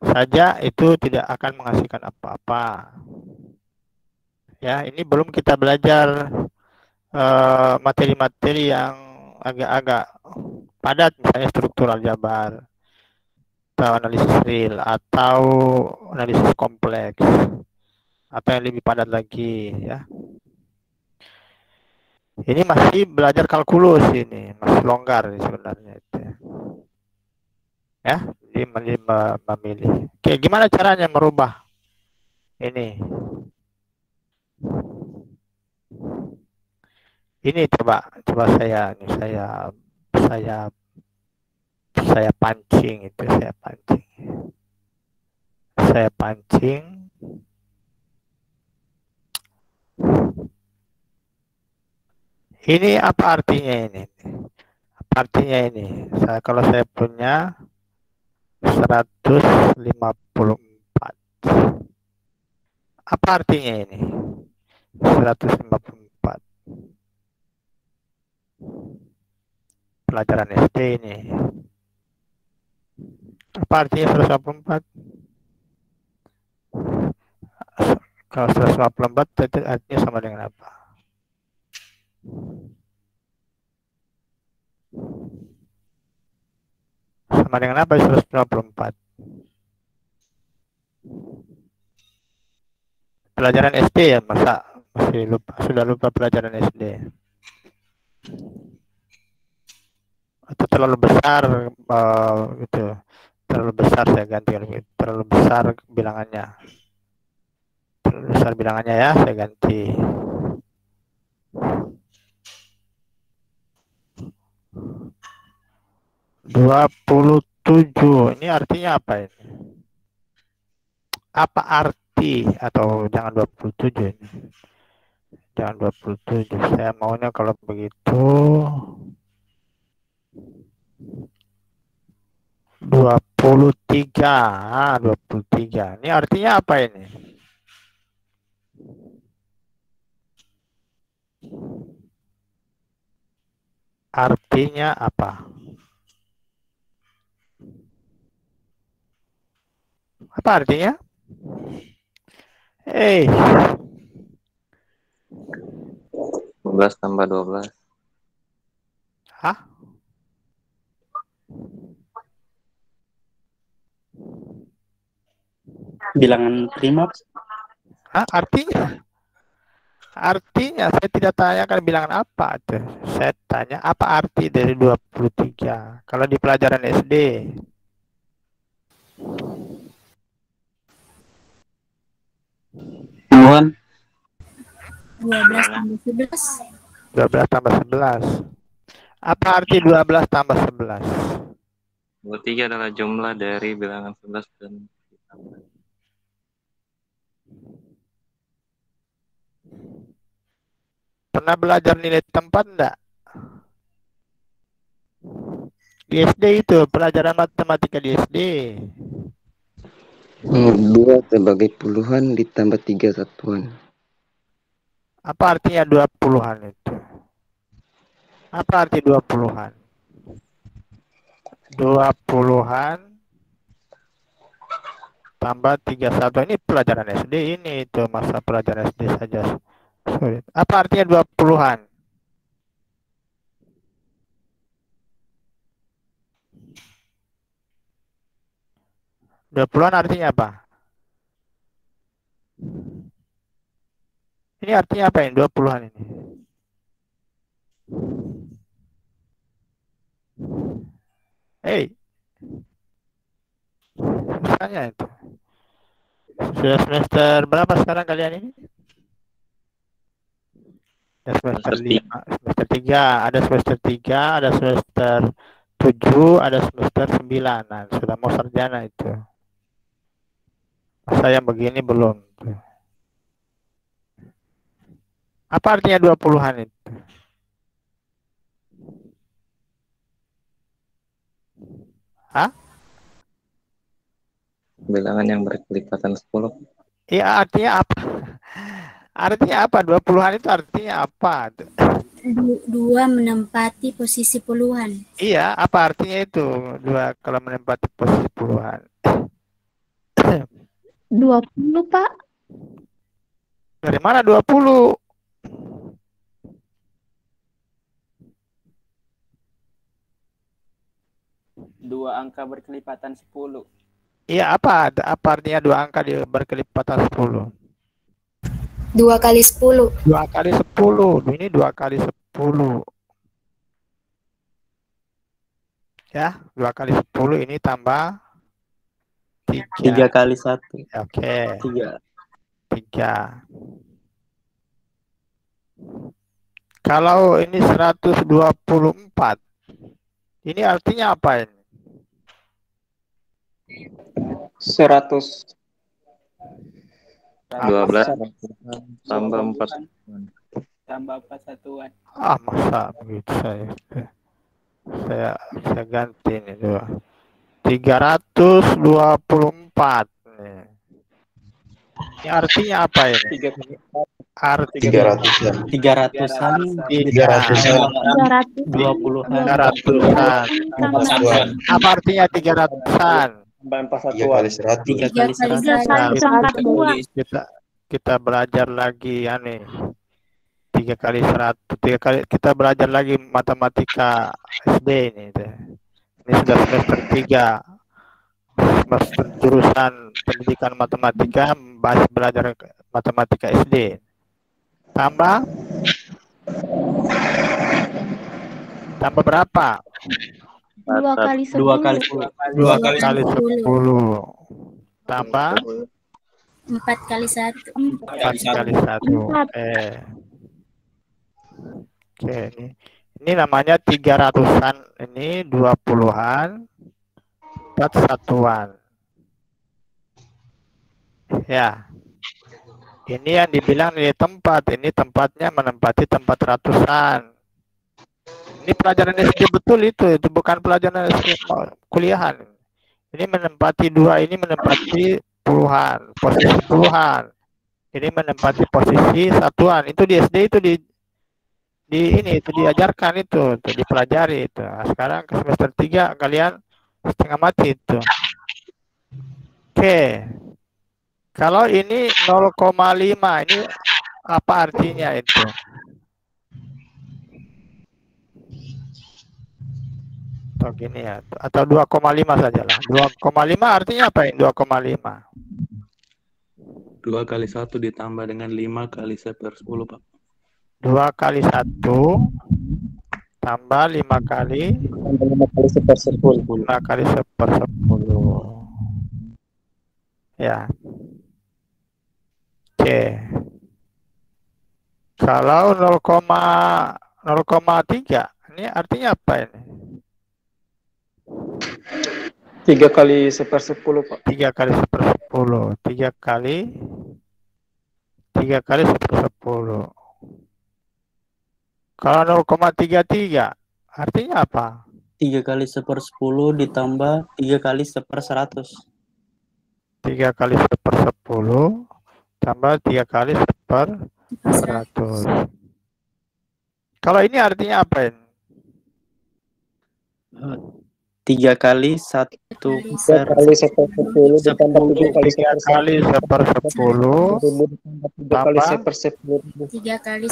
saja itu tidak akan menghasilkan apa-apa. Ya, ini belum kita belajar materi-materi yang agak-agak padat, misalnya struktural jabar, atau analisis real, atau analisis kompleks, atau yang lebih padat lagi, ya. Ini masih belajar kalkulus ini, masih longgar sebenarnya itu. Ya, jadi memilih. Oke, gimana caranya merubah ini? Ini coba saya pancing itu, saya pancing. Ini apa artinya ini? Apa artinya ini? Kalau saya punya 154. Apa artinya ini? 154. Pelajaran SD ini. Apa artinya 154? Kalau 154 itu artinya sama dengan apa? Sama dengan apa 154? Pelajaran SD ya, masa masih lupa, sudah lupa pelajaran SD? Atau terlalu besar gitu. Terlalu besar saya ganti, terlalu besar bilangannya. Terlalu besar bilangannya ya, saya ganti. "27". Ini artinya apa ini? Apa arti, atau jangan 27 ini. Jangan 27. Saya maunya kalau begitu 23. 23. Ini artinya apa ini? Artinya apa? Apa artinya? 12 tambah 12. Hah? Bilangan prima. Hah? Artinya saya tidak tanyakan bilangan apa tuh. Saya tanya apa arti dari 23 kalau di pelajaran SD. Mohon. 12 tambah 11. 12 tambah 11. Apa arti 12 tambah 11? 23 adalah jumlah dari bilangan 11 dan ditambah. Pernah belajar nilai tempat enggak? Di SD itu, pelajaran matematika di SD. 2 sebagai puluhan ditambah 3 satuan. Apa artinya 20-an itu? Apa arti 20-an? 20-an tambah 31. Ini pelajaran SD ini, itu masa pelajaran SD saja sulit. Apa artinya 20-an? Puluhan artinya apa? Ini artinya apa ini 20-an ini? Susahnya itu. Sudah semester berapa sekarang kalian ini? Ada semester 5, semester 3, ada semester 3, ada semester 7, ada semester 9. Nah, sudah mau sarjana itu. Saya begini belum. Apa artinya 20-an itu? Hah? Bilangan yang berkelipatan 10. Iya, artinya apa? Artinya apa? 20-an itu artinya apa? 2 menempati posisi puluhan. Iya, apa artinya itu? 2 kalau menempati posisi puluhan. 20, Pak. Dari mana 20? Dua angka berkelipatan 10. Iya, apa artinya 2 angka berkelipatan 10? 2 kali 10. 2 kali 10. Ini 2 kali 10. Ya, 2 kali 10 ini tambah 3 kali 1. Oke. 3. Kalau ini 124, ini artinya apa ini? 100 12 tambah 4 tambah 4 satuan. Ah, masa begitu saya ganti ini dua. 324. Ini artinya apa ini? 300-an. 300-an. 300-an. Apa artinya 300-an? 3 kali 100. 3 kali 100. Kita belajar lagi ya nih. 3 kali 100. Kita belajar lagi matematika SD ini. Ini sudah semester 3. Semester jurusan pendidikan matematika, bahas belajar matematika SD. Tambah berapa? 2 kali 10. 2 kali 10. Tambah 4 kali 1. 4 kali 1. Oke, ini namanya 300-an, ini 20-an, 4 satuan. Ya. Ini yang dibilang nilai tempat, ini tempatnya menempati tempat ratusan. Ini pelajaran SD betul itu bukan pelajaran SD kuliahan. Ini menempati 2, ini menempati puluhan, posisi puluhan. Ini menempati posisi satuan. Itu di SD itu itu diajarkan itu dipelajari itu. Nah, sekarang ke semester 3 kalian setengah mati itu. Oke. Kalau ini 0,5, ini apa artinya itu? Atau gini ya, atau 2,5 saja lah. 2,5 artinya apa ini 2,5? 2 kali 1 ditambah dengan 5 kali 1/10, Pak. 2 kali 1 tambah 5 kali 1/10. 5 kali 1/10. Ya. Oke. Kalau 0,3 ini artinya apa ini? 3 kali 1/10, Pak. 3 kali 1/10. 3 kali 1/10. Kalau 0,33 artinya apa? 3 kali 1/10 ditambah 3 kali 1/100. 3 kali 1/10 tambah 3 kali 1/100. Kalau ini artinya apa ini? 3 kali 1 3 kali 1/10 ditambah 3 kali 3 kali 1/10 tambah 3 kali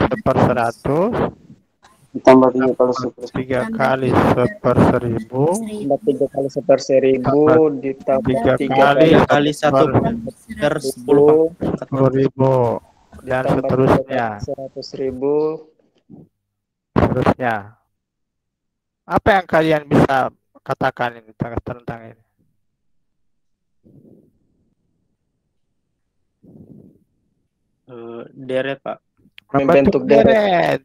1/100 ditambah 3 kali 1/1000 3 kali 1/1000 ditambah 3 kali 1/1000 ditambah 3 kali 1/10 10.000 dan seterusnya. 100.000. Seterusnya. Apa yang kalian bisa katakan ini tentang ini? Deret, Pak. Membentuk deret.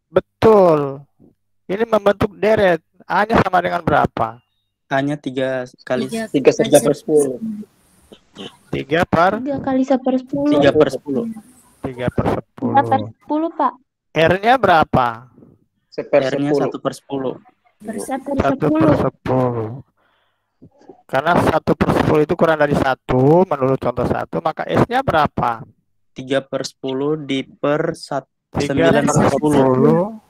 Betul. Ini membentuk deret. A-nya sama dengan berapa? A-nya 3 kali 3 1/10. 3 per 3 kali 1/10. 3/10. 3/10. Pak. R-nya berapa? R-nya 1/10. 1/10. Karena 1/10 itu kurang dari 1 menurut contoh 1, maka S-nya berapa? 3/10 di per 9/10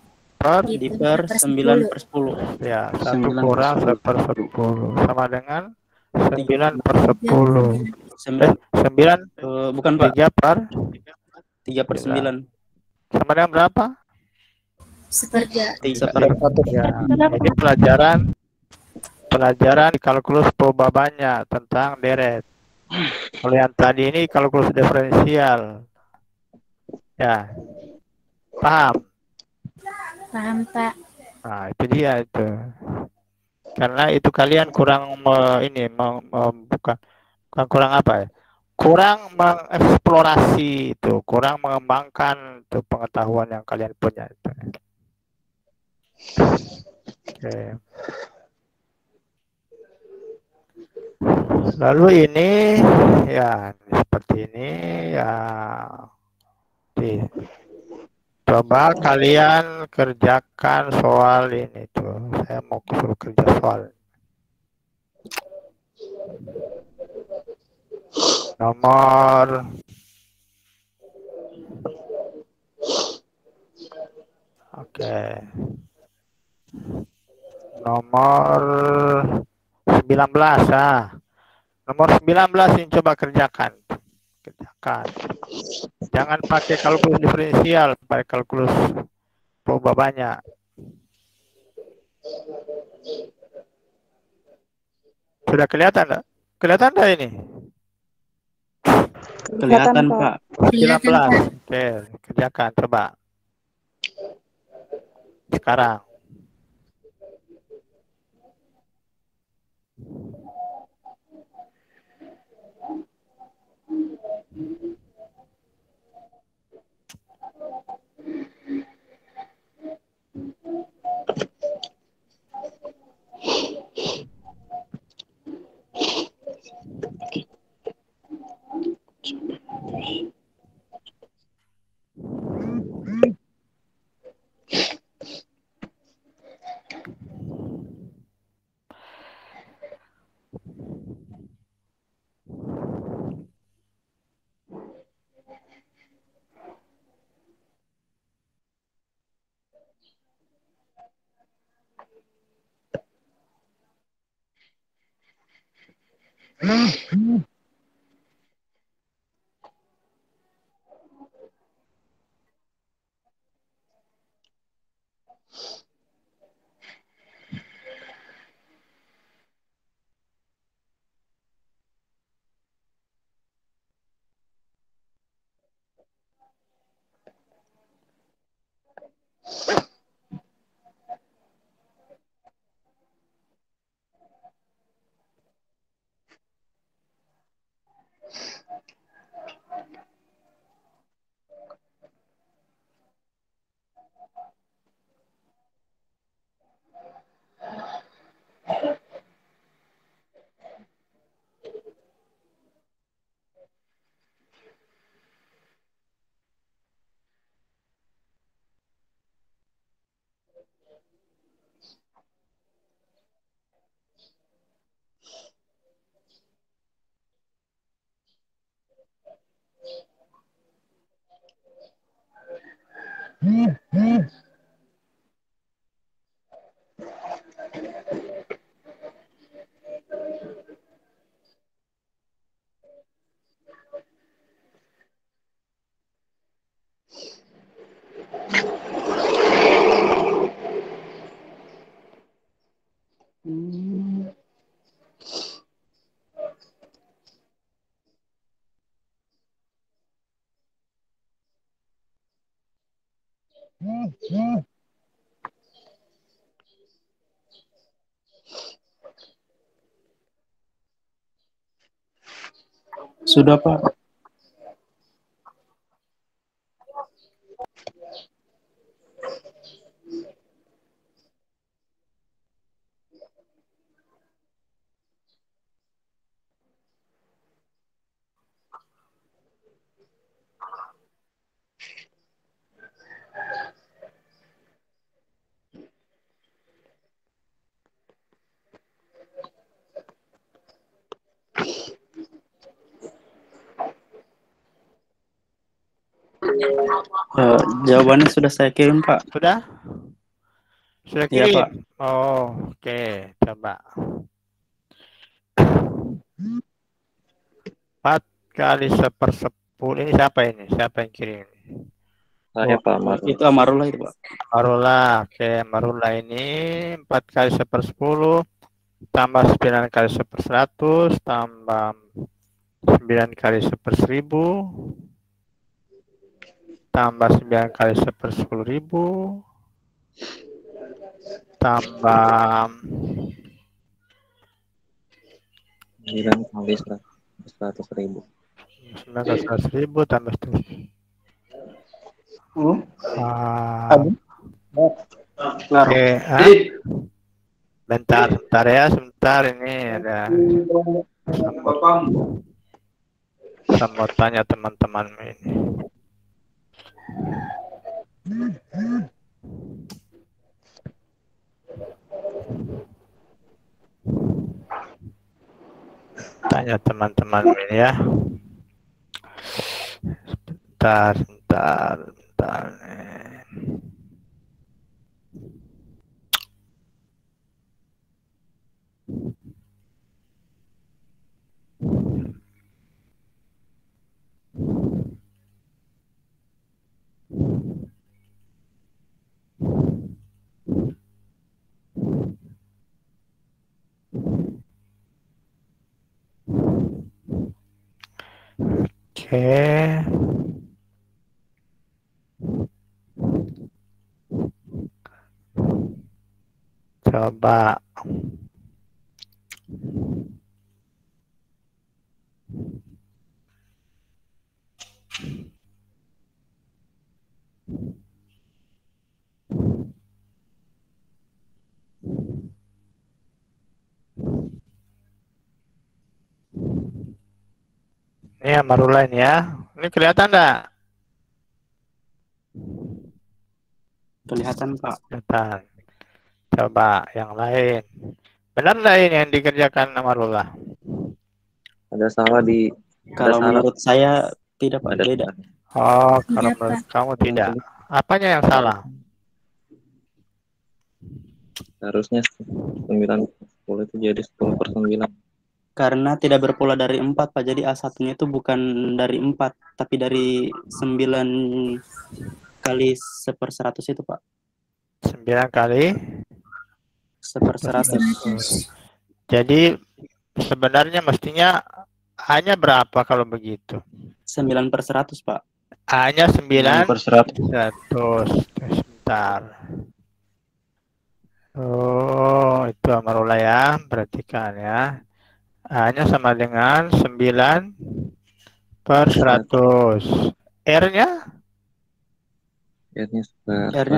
per di per 9/10. Ya, 1 kurang 1/10 sama dengan 9/10. 9 bukan, Pak. 3 per 3/9. Sama dengan berapa? 1/3. Ya. Ini pelajaran kalkulus perubahannya tentang deret. Kalau yang tadi ini kalkulus diferensial. Ya. Paham? Paham, Pak. Nah, itu dia itu. Karena itu kalian kurang bukan kurang apa ya? kurang mengeksplorasi itu, kurang mengembangkan itu pengetahuan yang kalian punya itu. Oke. Lalu ini ya seperti ini ya. Coba kalian kerjakan soal ini tuh. Saya mau suruh kerja soal. Nomor nomor 19 ah. Nomor 19 ini coba kerjakan. Jangan pakai kalkulus diferensial, pakai kalkulus proba banyak. Sudah kelihatan enggak? Kelihatan enggak ini? Kelihatan, Pak. 19. Oke, kerjakan coba. Sekarang. Sudah, Pak. Jawabannya sudah saya kirim, Pak. Sudah? Sudah Iya, kirim? Pak. Oh, oke. Coba. 4 kali 1/10. Ini siapa ini? Siapa yang kirim? Saya Pak Marula. Itu Amarullah itu, Pak. Marula. Oke, Marula ini 4 kali 1/10 tambah 9 kali 1/100 tambah 9 kali 1/1000 tambah 9 kali 1/10.000 tambah 9 kali 100.000. 9 ke 100.000 tambah setengah. Oke, bentar ya, sebentar ini ada sama tanya teman-teman ini. Tanya teman-teman ini ya. Bentar. Oke. Coba. Ini yang baru lain ya. Ini kelihatan enggak? Kelihatan, Pak. Kelihatan. Coba yang lain. Benar enggak ini yang dikerjakan Amarullah? Ada salah di. Kalau menurut saya tidak, Pak. Beda. Oh, kalau menurut kamu tidak. Apanya yang salah? Harusnya 9 10 itu jadi 10 per 9. Karena tidak berpola dari 4, Pak. Jadi A1-nya itu bukan dari 4, tapi dari 9 kali 1/100 itu, Pak. 9 kali 1/100. Jadi sebenarnya mestinya A-nya berapa kalau begitu? 9/100, Pak. A-nya 9/100. Sebentar. Oh, itu Amarullah ya. Perhatikan ya. A-nya sama dengan 9/100. R-nya? R-nya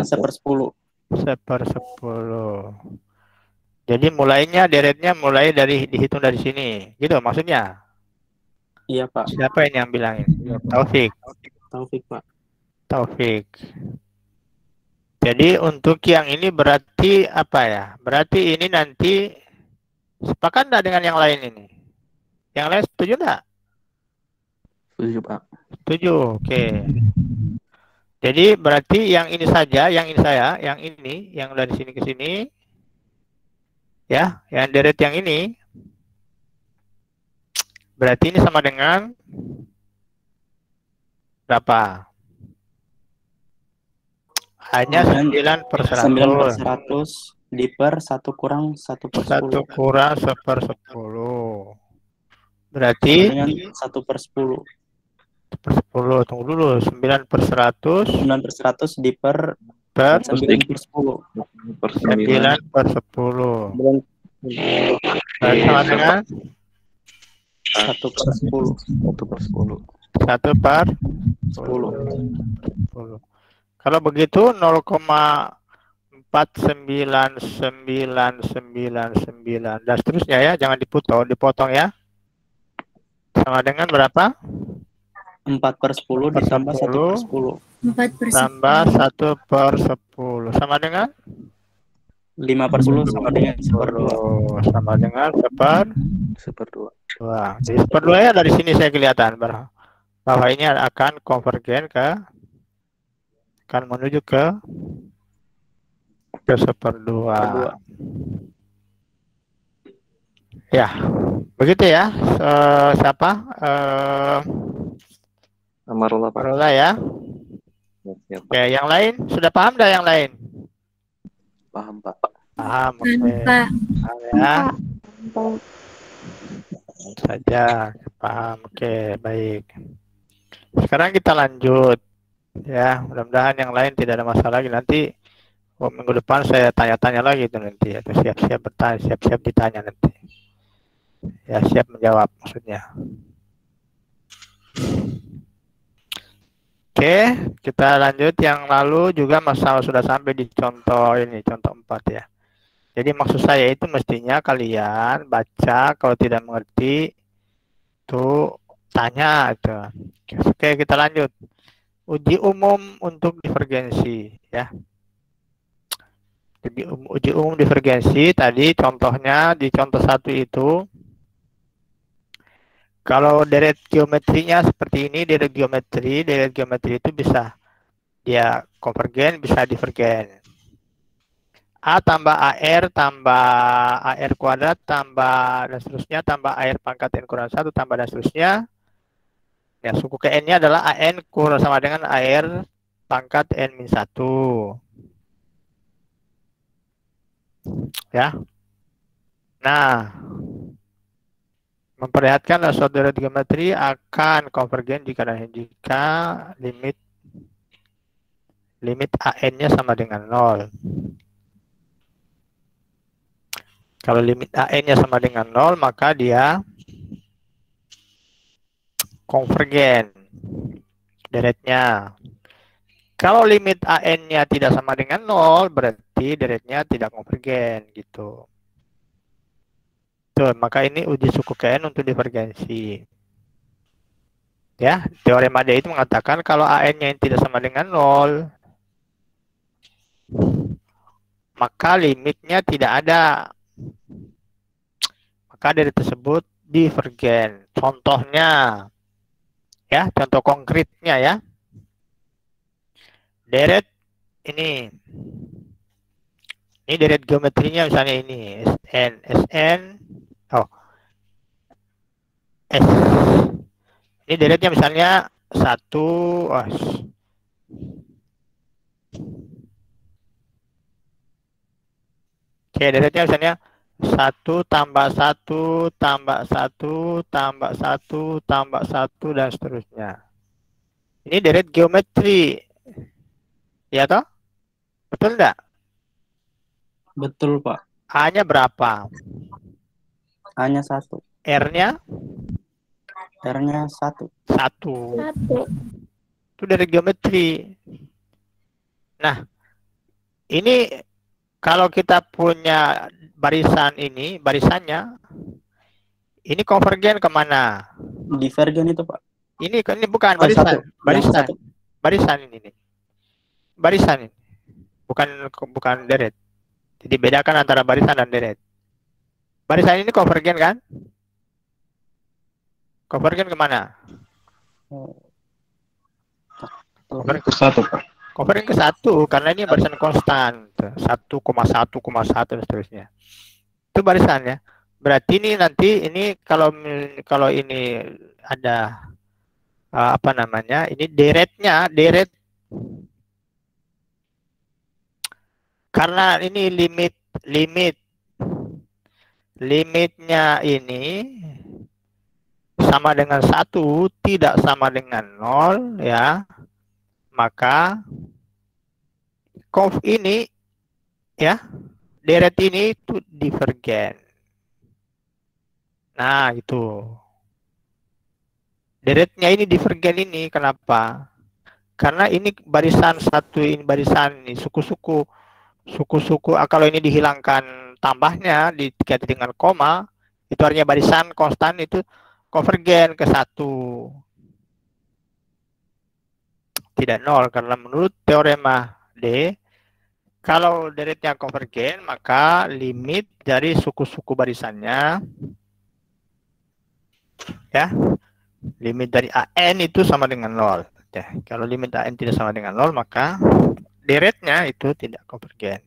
1/10. 1/10. Jadi mulainya deretnya mulai dari dihitung dari sini. Gitu maksudnya? Iya, Pak. Siapa ini yang bilangin? Taufik. Taufik, Pak. Taufik. Jadi untuk yang ini berarti apa ya? Berarti ini nanti sepakat enggak dengan yang lain ini? Yang lain setuju enggak? Setuju, Pak. Setuju, oke. Jadi berarti yang ini saja, yang ini saya, yang ini, yang dari sini ke sini, ya, yang deret yang ini, berarti ini sama dengan berapa? Hanya 9/100. 9/100 diper 1 kurang 1/10. 1 kurang 1/10. Berarti 1/10. 1/10. Tunggu dulu. 9/100. 9/100 diper 9/10. 9/10. Sama dengan 1/10. 1/10. 1/10. Kalau begitu 0,49999 dan seterusnya ya, jangan dipotong ya. Sama dengan berapa? 4/10 ditambah 1/10. 4/10. Tambah 1/10 sama dengan 5/10 sama dengan 1/2. Sama dengan 1/2. Jadi 1/2 ya dari sini saya kelihatan bahwa ini akan konvergen akan menuju ke 1/2. Ya, begitu ya. Siapa? Amarullah ya. Oke, yang lain sudah paham dah yang lain? Paham, Pak. Paham, oke. Paham ya. Saja paham, oke, baik. Sekarang kita lanjut. Ya, mudah-mudahan yang lain tidak ada masalah lagi. Nanti minggu depan saya tanya-tanya lagi itu nanti. Atau siap-siap bertanya, siap-siap ditanya nanti. Ya, siap menjawab maksudnya. Oke, kita lanjut. Yang lalu juga masalah sudah sampai di contoh ini, contoh 4 ya. Jadi maksud saya itu mestinya kalian baca, kalau tidak mengerti itu tanya itu. Oke, kita lanjut. Uji umum untuk divergensi ya. Jadi uji umum divergensi tadi contohnya di contoh 1 itu kalau deret geometrinya seperti ini, deret geometri itu bisa dia konvergen, bisa divergen. A tambah AR tambah AR kuadrat tambah dan seterusnya tambah AR pangkat N kurang 1 tambah dan seterusnya. Ya, suku ke N-nya adalah AN kurang sama dengan AR pangkat N-1. Ya. Nah, memperlihatkan suatu deret geometri akan konvergen jika limit AN-nya sama dengan 0. Kalau limit AN-nya sama dengan 0, maka dia konvergen deretnya. Kalau limit AN-nya tidak sama dengan 0, berarti deretnya tidak konvergen gitu. Tuh, maka ini uji suku Kn untuk divergensi. Ya, teorema D itu mengatakan kalau AN-nya tidak sama dengan 0, maka limitnya tidak ada. Maka deret tersebut divergen. Contohnya, ya, contoh konkretnya ya. Deret ini deret geometrinya misalnya ini SN, oh, S. Ini deretnya misalnya 1, oke, deretnya misalnya 1 tambah 1 tambah 1 tambah 1 tambah 1 dan seterusnya. Ini deret geometri. Ya toh? Betul enggak? Betul, Pak. A-nya berapa? A-nya 1. R-nya? R-nya 1. 1. Itu deret geometri. Nah, ini kalau kita punya barisan ini, barisannya, ini konvergen kemana? Divergen itu, Pak. Ini bukan barisan. Barisan ini nih. Barisan ini. Bukan deret. Jadi bedakan antara barisan dan deret. Barisan ini konvergen kan? Konvergen kemana? Konvergen ke 1, Pak. Konvergen ke 1 karena ini barisan konstan 1,1,1 dan seterusnya. Itu barisannya. Berarti ini nanti ini kalau ini ada apa namanya? Ini deretnya, karena ini limitnya ini sama dengan 1, tidak sama dengan 0 ya. Maka conv ini ya, deret ini itu divergen. Nah, itu. Deretnya ini divergen ini kenapa? Karena ini barisan 1, ini barisan ini suku-suku kalau ini dihilangkan tambahnya diganti dengan koma, itu artinya barisan konstan itu konvergen ke 1. Tidak 0 karena menurut teorema D, kalau deretnya konvergen maka limit dari suku-suku barisannya ya, limit dari AN itu sama dengan 0. Ya, kalau limit AN tidak sama dengan 0 maka deretnya itu tidak konvergen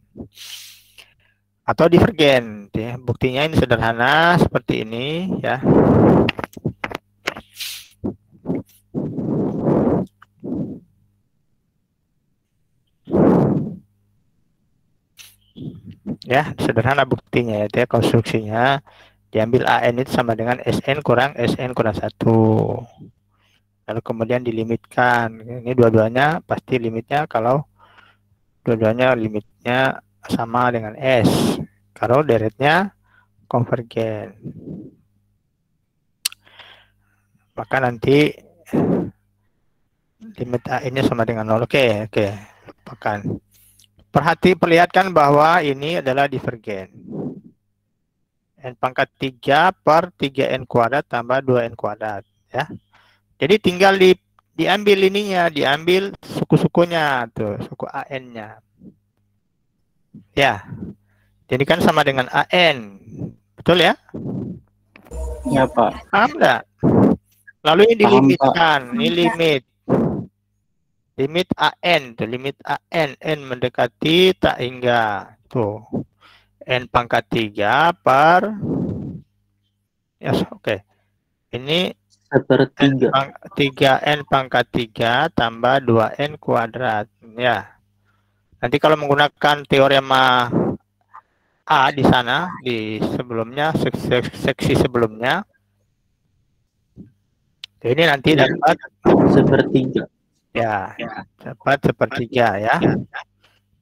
atau divergen ya. Buktinya ini sederhana seperti ini ya. Ya, sederhana buktinya ya, konstruksinya diambil AN itu sama dengan SN kurang 1. Lalu kemudian dilimitkan. Ini dua-duanya pasti limitnya kalau dua-duanya limitnya sama dengan S. Kalau deretnya konvergen. Maka nanti limit AN-nya sama dengan 0. Oke. Lupakan. Perlihatkan bahwa ini adalah divergen. N pangkat 3 per 3N kuadrat tambah 2N kuadrat. Ya. Jadi tinggal diambil ininya, diambil suku-sukunya, tuh, suku AN-nya. Ya. Jadi kan sama dengan AN. Betul ya? Ya, Pak. Paham enggak? Lalu ini dilimitkan, ini limit. Limit AN, tuh, limit AN, N mendekati tak hingga. Tuh. N pangkat 3 per oke. Ini 3N pangkat 3 tambah 2N kuadrat. Ya. Nanti kalau menggunakan teorema A di sana, di sebelumnya, seksi sebelumnya, ini nanti dapat sepertiga. Ya, dapat sepertiga ya.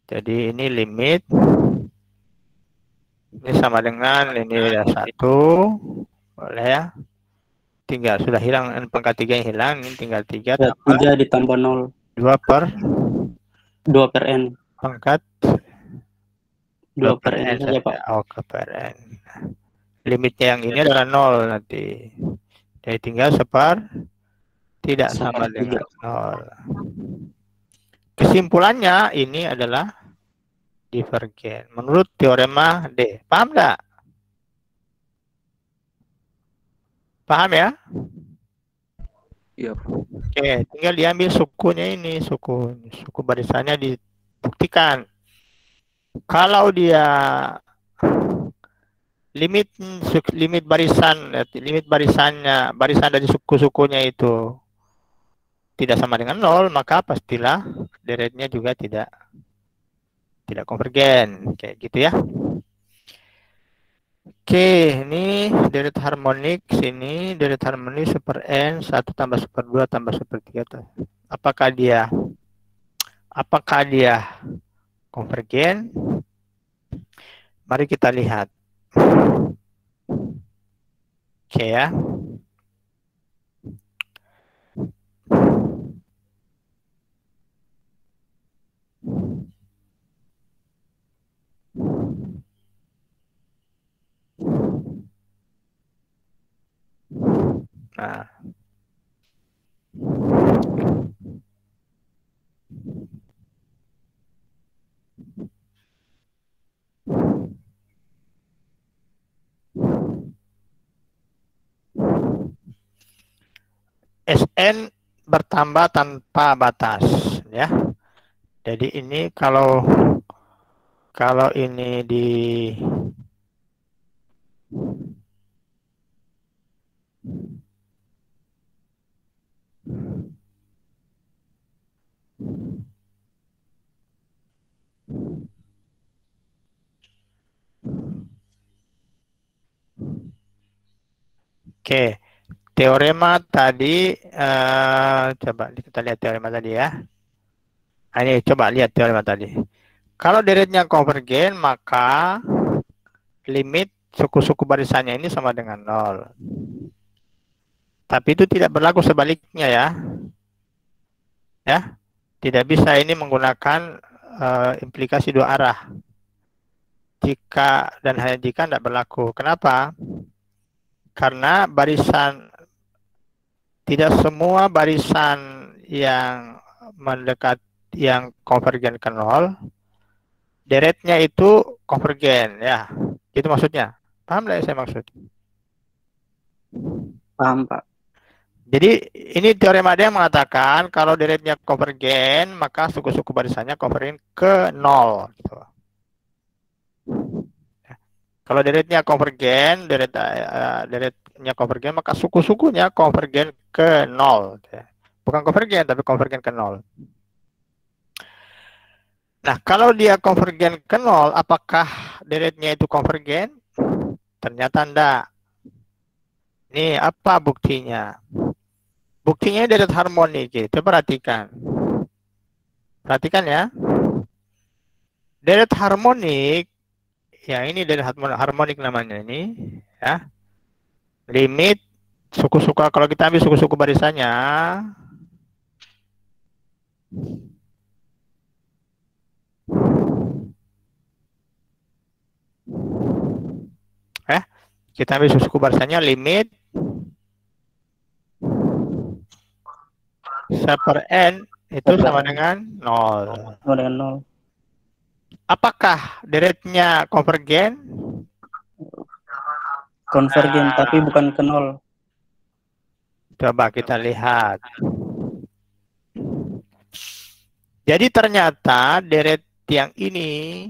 Jadi ini limit. Ini sama dengan ini ada 1. Boleh ya. Tinggal sudah hilang N pangkat 3 yang hilang, ini tinggal 3 tambah 3 ditambah 0. 2 per N. Pangkat 2 per N saja, Pak. Oke, per N. Limitnya yang ini adalah 0 nanti. Jadi tinggal tidak sama dengan 0. Kesimpulannya ini adalah divergen menurut teorema D. Paham nggak? Paham ya? Iya. Oke, tinggal diambil sukunya ini, suku barisannya dibuktikan. Kalau dia limit barisan dari suku-sukunya itu tidak sama dengan 0, maka pastilah deretnya juga tidak konvergen, kayak gitu ya. Oke, ini deret harmonik sini, deret harmonik super N 1 tambah super 2 tambah super 3. Apakah dia konvergen? Mari kita lihat. Oke ya. Nah. Sn bertambah tanpa batas ya. Jadi ini kalau ini di Oke, teorema tadi coba kita lihat teorema tadi ya. Ini coba lihat teorema tadi. Kalau deretnya konvergen, maka limit suku-suku barisannya ini sama dengan 0. Tapi itu tidak berlaku sebaliknya ya. Ya, tidak bisa ini menggunakan implikasi dua arah. Jika dan hanya jika tidak berlaku. Kenapa? Karena tidak semua barisan yang mendekat yang konvergen ke 0, deretnya itu konvergen ya. Itu maksudnya. Paham nggak saya maksud? Paham, Pak. Jadi ini teorema dia mengatakan kalau deretnya konvergen, maka suku-suku barisannya konvergen ke 0. Gitu. Kalau deretnya konvergen, deretnya konvergen, maka suku-sukunya konvergen ke 0. Bukan konvergen, tapi konvergen ke 0. Nah, kalau dia konvergen ke 0, apakah deretnya itu konvergen? Ternyata enggak. Ini apa buktinya? Buktinya deret harmonik. Itu perhatikan. Perhatikan ya. Deret harmonik, ya ini deret harmonik namanya ini. Ya. Limit suku-suku, kalau kita ambil suku-suku barisannya, kita ambil suku barisannya limit per n itu sama dengan 0. Sama dengan 0. Apakah deretnya konvergen? Konvergen, tapi bukan ke 0. Coba kita lihat. Jadi ternyata deret yang ini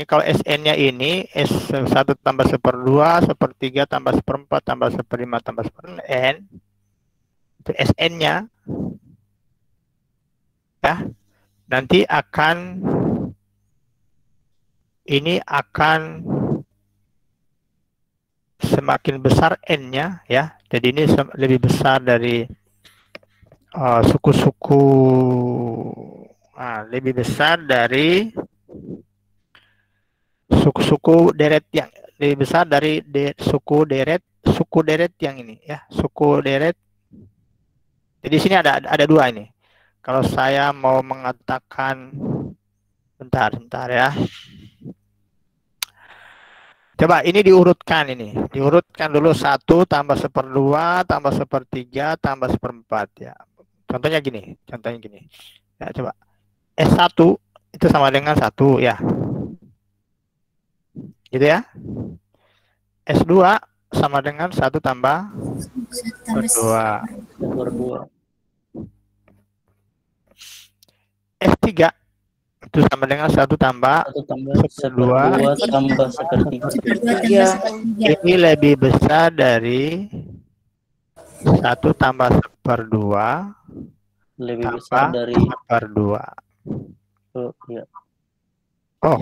kalau SN-nya ini S1 tambah 1/2, 1/3 tambah 1/4 tambah 1/5 tambah 1/n, itu SN-nya. Ya, nanti akan semakin besar n-nya ya. Jadi ini lebih besar dari suku-suku lebih besar dari suku-suku deret yang lebih besar dari suku deret yang ini ya, suku deret. Jadi sini ada dua ini. Kalau saya mau mengatakan bentar ya. Coba ini diurutkan dulu 1 tambah 1/2 tambah 1/3 tambah 1/4 ya. Contohnya gini. Ya, coba S1 itu sama dengan 1 ya. Gitu ya. S2 sama dengan 1 tambah 2. S3 itu sama dengan 1 tambah 1/2 tambah 1/3. Ini lebih besar dari 1 tambah 1/2 lebih besar dari 1/2. Oh, iya. Oh.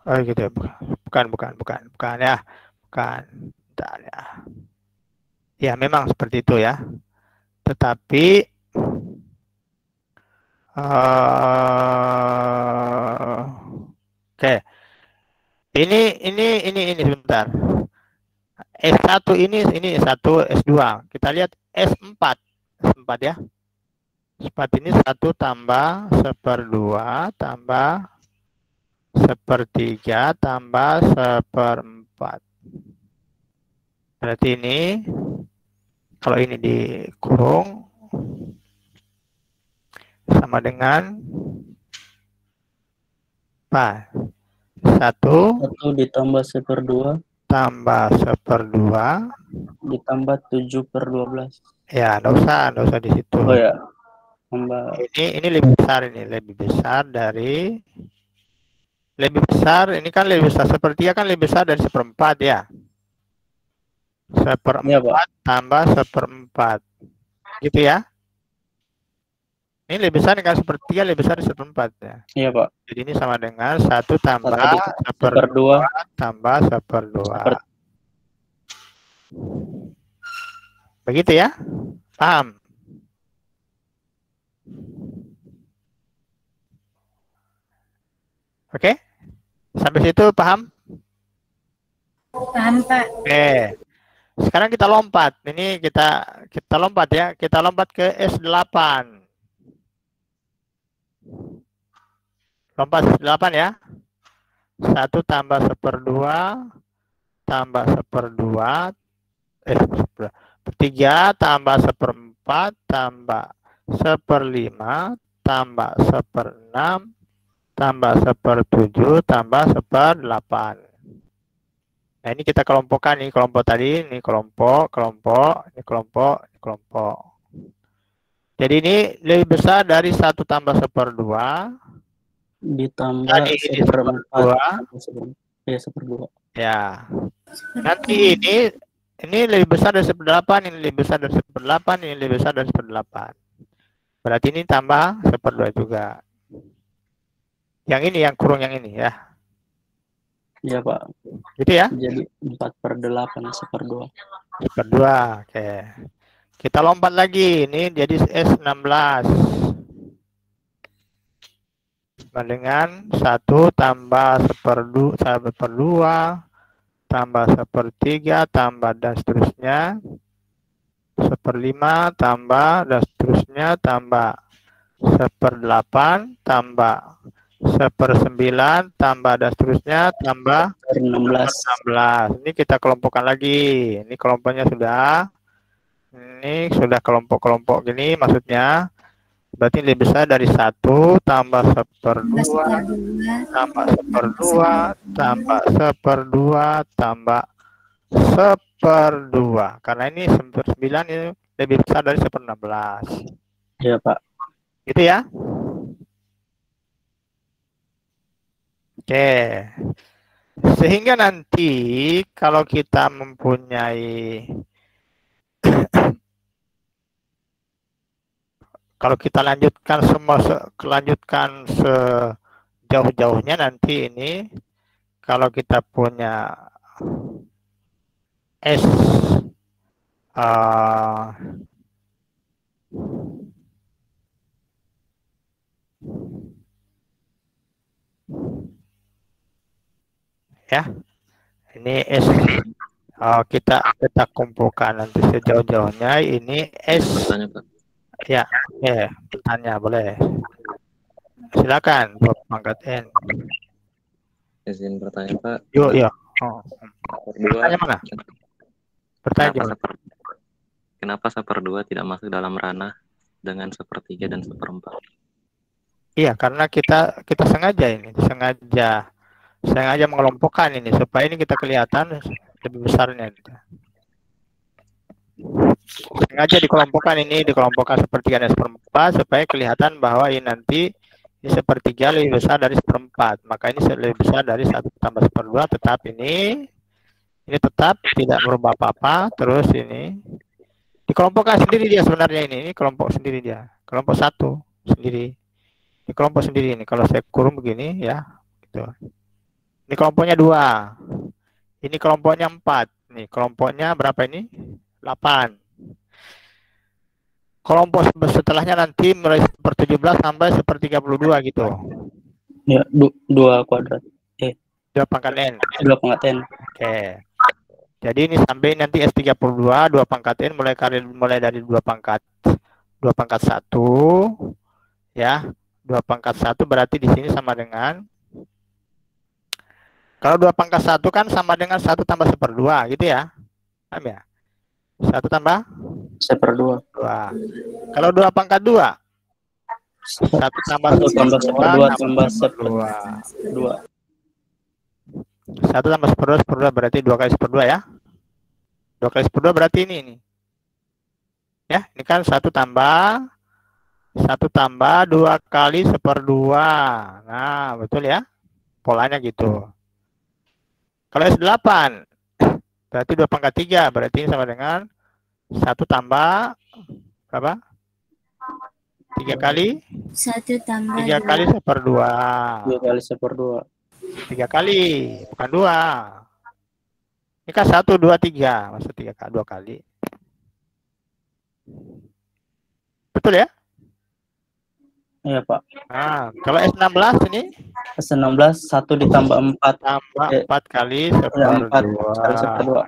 Oh gitu, bukan ya. Bukan. Bentar ya. Ya, memang seperti itu ya. Tetapi oke. Ini sebentar. S1 ini S1, S2. Kita lihat S4 ya. S4 ini 1 tambah 1/2 tambah 1/3 tambah 1/4. Berarti ini kalau ini dikurung sama dengan apa? 1 ditambah 1/2 tambah 1/2 ditambah 7/12. Ya, enggak usah di situ. Oh ya. Ini lebih besar ini kan lebih besar, sepertiga kan lebih besar dari 1/4 ya. 1/4 tambah 1/4 gitu ya. Ini lebih besar kan, sepertiga lebih besar dari 1/4 ya. Iya Pak. Jadi ini sama dengan 1 tambah 1/2 tambah 1/2. Begitu ya, paham? Oke, sampai situ paham? Paham Pak. Oke. Sekarang kita lompat. Ini kita lompat ya. Kita lompat ke S8. Lompat S8 ya. 1 tambah 1/2 tambah 1/2 1/3 tambah 1/4 tambah 1/5 tambah 1/6 tambah 1/7 tambah 1/8. Nah, ini kita kelompokkan nih, kelompok tadi, ini kelompok, ini kelompok. Jadi ini lebih besar dari 1 tambah 1/2 ditambah 1/4. Ya, 1/2. Ya. Nanti ini lebih besar dari 1/8, ini lebih besar dari 1/8, ini lebih besar dari 1/8. Berarti ini tambah 1/2 juga. Yang ini, yang kurung yang ini ya. Iya Pak. Gitu ya. Jadi 4/8 1/2. 1/2, oke. Kita lompat lagi, ini jadi S16. sama dengan 1 tambah 1/2 tambah 1/3 tambah dan seterusnya 1/5 tambah dan seterusnya tambah 1/8 tambah 1/9 tambah dan seterusnya tambah 16. Ini kita kelompokkan lagi. Ini kelompoknya sudah. Ini sudah kelompok-kelompok gini maksudnya. Berarti lebih besar dari 1 tambah 1/2 tambah 1/2 tambah 1/2 tambah 1/2. Karena ini 1/9 ini lebih besar dari 1/16. Iya, Pak. Gitu ya. Oke. Sehingga nanti kalau kita mempunyai kalau kita lanjutkan sejauh-jauhnya nanti ini kalau kita punya S ya, ini S kita kumpulkan nanti sejauh-jauhnya ini S. Ya, bertanya boleh. Silakan, Bapak pangkat N. Izin bertanya, Pak. Yuk. Bertanya mana? Bertanya kenapa 1/2 tidak masuk dalam ranah dengan 1/3 dan 1/4? Iya, karena kita sengaja mengelompokkan ini supaya ini kita kelihatan lebih besarnya. Sengaja dikelompokkan sepertiga dan 1/4 supaya kelihatan bahwa ini nanti ini 1/3 lebih besar dari 1/4. Maka ini lebih besar dari 1 tambah 1/2, tetap ini tetap tidak berubah apa-apa. Terus ini dikelompokkan sendiri dia sebenarnya ini kelompok sendiri dia. Kelompok 1 sendiri. Ini kelompok sendiri ini. Kalau saya kurung begini ya, gitu. Ini kelompoknya 2. Ini kelompoknya 4. Nih, kelompoknya berapa ini? 8. Kelompok setelahnya nanti mulai 1/17 sampai 1/32 gitu. Ya, 2 kuadrat. 2 pangkat N. 2 pangkat N. Oke. Jadi ini sampai nanti S32, 2 pangkat N mulai dari 2 pangkat 1 ya. 2 pangkat 1 berarti di sini sama dengan, kalau 2 pangkat 1 kan sama dengan 1 tambah 1/2 gitu ya. Paham ya? 1 tambah 1/2. Kalau 2 pangkat 2 1 tambah 1/2 tambah 1/2. 1 tambah 1/2 berarti 2 kali 1/2 ya. 2 kali 1/2 berarti ini. Ya, ini kan 1 tambah 2 kali 1/2. Nah, betul ya. Polanya gitu. Kalau S8 berarti 2 pangkat 3 berarti ini sama dengan 1 tambah berapa? 3 kali 1 tambah 3 kali 1/2. 2 kali 1/2. 3 kali, bukan 2. Ini kan 1, 2, 3. Maksud 2 kali. Betul ya? Iya, Pak. Nah, kalau S16 ini? S16 1 ditambah 4. Tambah 4 kali 1/2.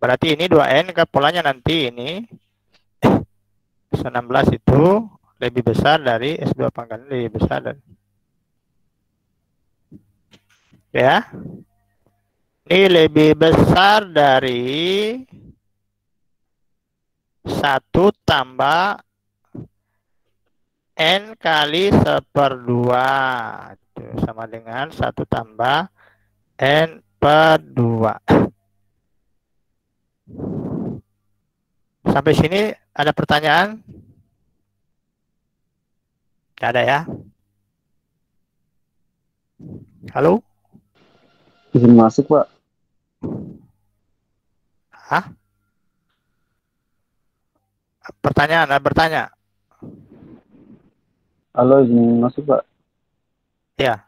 Berarti ini 2N ke polanya nanti ini. S16 itu lebih besar dari S2 pangkat lebih besar dari. Ya. Ini lebih besar dari 1 tambah N kali 1/2. Itu sama dengan 1 tambah N/2. Sampai sini ada pertanyaan? Tidak ada ya? Halo? Izin masuk, Pak. Hah? Pertanyaan, bertanya. Halo, izin masuk, Pak. Ya.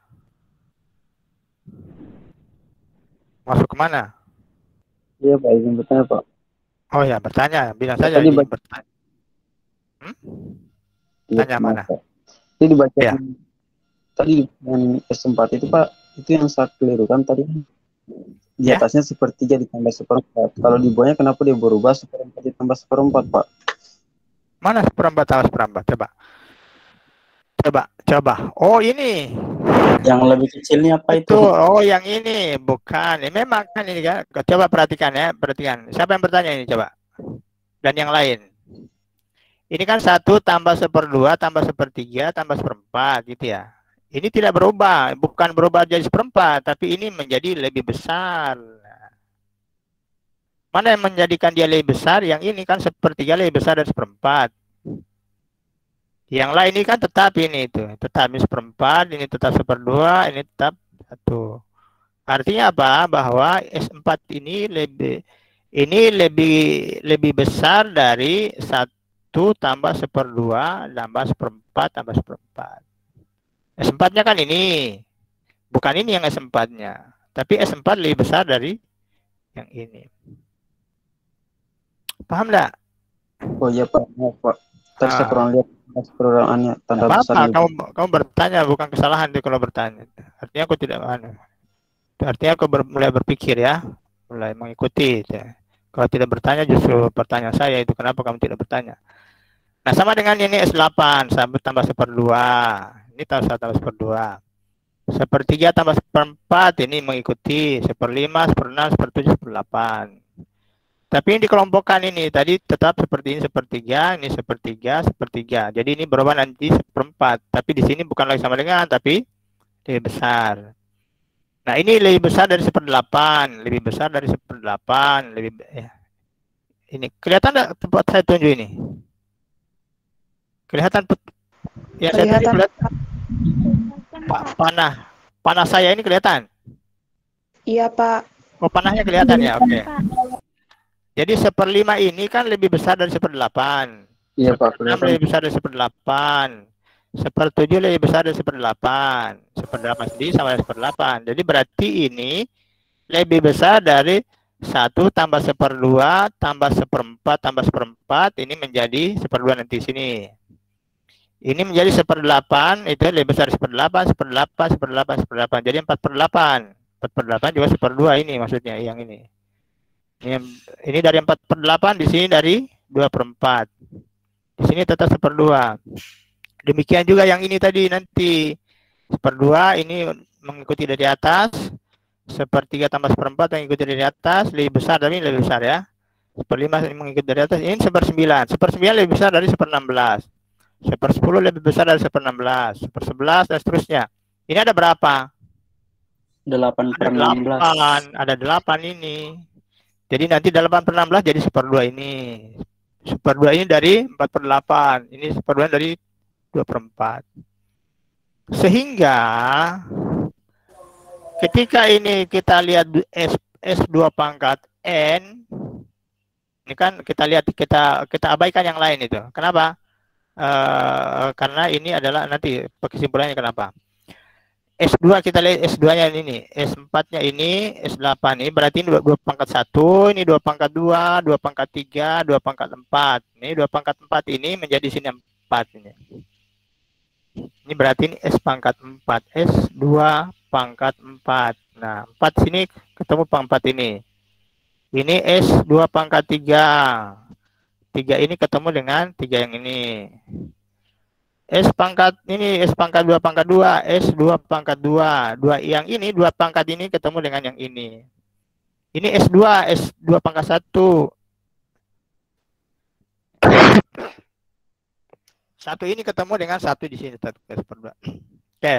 Masuk kemana? Iya, Pak, izin bertanya, Pak. Oh ya, bertanya. Bilang saja izin bertanya. Tanya mana? Ini dibaca. Ya. tadi dengan S4 itu Pak, itu yang saya keliru kan tadi di atasnya sepertiga ditambah seperempat. Kalau di bawahnya kenapa dia berubah seperempat ditambah seperempat Pak? Mana seperempat tambah seperempat? Coba. Oh ini. Yang lebih kecilnya apa itu? Oh yang ini bukan. Ini memang kan ini kan. Coba perhatikan ya, perhatikan. Siapa yang bertanya ini coba? Dan yang lain. Ini kan 1 tambah 1/2 tambah 1/3 tambah 1/4 gitu ya. Ini tidak berubah, bukan berubah jadi 1/4, tapi ini menjadi lebih besar. Mana yang menjadikan dia lebih besar? Yang ini kan 1/3 lebih besar dari 1/4. Yang lain ini kan tetap ini itu, tetap ini 1/4, ini tetap 1/2, ini tetap 1. Artinya apa? Bahwa S4 ini lebih besar dari 1 tambah 1/2 tambah 1/4 tambah 1/4. S4-nya kan ini. Bukan ini yang S4-nya. Tapi S4 lebih besar dari yang ini. Paham enggak? Oh iya Pak, Pak. Tadi saya kurang lihat perubahannya tanda besar. Kamu bertanya, bukan kesalahan itu kalau bertanya. Artinya aku tidak artinya aku mulai berpikir ya, mulai mengikuti. Ya. Kalau tidak bertanya justru pertanyaan saya itu kenapa kamu tidak bertanya. Nah sama dengan ini S8 sampai tambah 1/2. Ini tambah 1/2. 1/3 tambah 1/4 ini mengikuti 1/5, 1/6, 1/7, 1/8. Tapi ini dikelompokkan ini tadi tetap seperti ini 1/3, ini 1/3, 1/3. Jadi ini berubah nanti 1/4. Tapi di sini bukan lagi sama dengan, tapi lebih besar. Nah ini lebih besar dari 1/8, lebih besar dari 1/8, lebih ya. Ini kelihatan enggak tempat saya tunjuk ini? Kelihatan ya saya tadi kelihatan. Panah saya ini kelihatan? Iya Pak. Oh panahnya kelihatan ya, oke. Jadi 1/5 ini kan lebih besar dari 1/8. Iya Pak. 6 lebih besar dari 1/8. 1/7 lebih besar dari 1/8. 1/8 sendiri sama dengan 1/8. Jadi berarti ini lebih besar dari 1 tambah 1/2 tambah 1/4 tambah 1/4 ini menjadi 1/2 nanti sini. Ini menjadi 1/8, itu lebih besar 1/8, 1/8, 1/8, 1/8. Jadi 4/8. 4/8 juga 1/2 ini maksudnya yang ini. Ini dari 4/8, di sini dari 2/4. Di sini tetap 1/2. Demikian juga yang ini tadi nanti 1/2 ini mengikuti dari atas. 1/3 tambah 1/4 mengikuti dari atas, lebih besar tapi lebih besar ya. 1/5 ini mengikuti dari atas, ini 1/9. 1/9 lebih besar dari 1/16. 1/10 lebih besar dari 1/16. 1/11 dan seterusnya. Ini ada berapa? 8/16. Ada 8 ini. Jadi nanti 8/16 jadi 1/2 ini. 1/2 ini dari 4/8. Ini 1/2 dari 2/4. Sehingga ketika ini kita lihat S2 pangkat N, ini kan kita lihat kita abaikan yang lain itu. Kenapa? Karena ini adalah nanti kesimpulannya kenapa. S2 kita lihat S2-nya ini, S4-nya ini, S8 ini berarti ini 2 pangkat 1, ini 2 pangkat 2, 2 pangkat 3, 2 pangkat 4. Ini 2 pangkat 4 ini menjadi sini 4 ini. Ini berarti ini S pangkat 4, S2 pangkat 4. Nah, 4 sini ketemu pangkat 4 ini. Ini S2 pangkat 3. 3 ini ketemu dengan 3 yang ini. S pangkat ini S pangkat 2 pangkat 2, S2 pangkat 2. 2 yang ini 2 pangkat ini ketemu dengan yang ini. Ini S2 pangkat 1. 1 ini ketemu dengan 1 di sini S/2. Oke.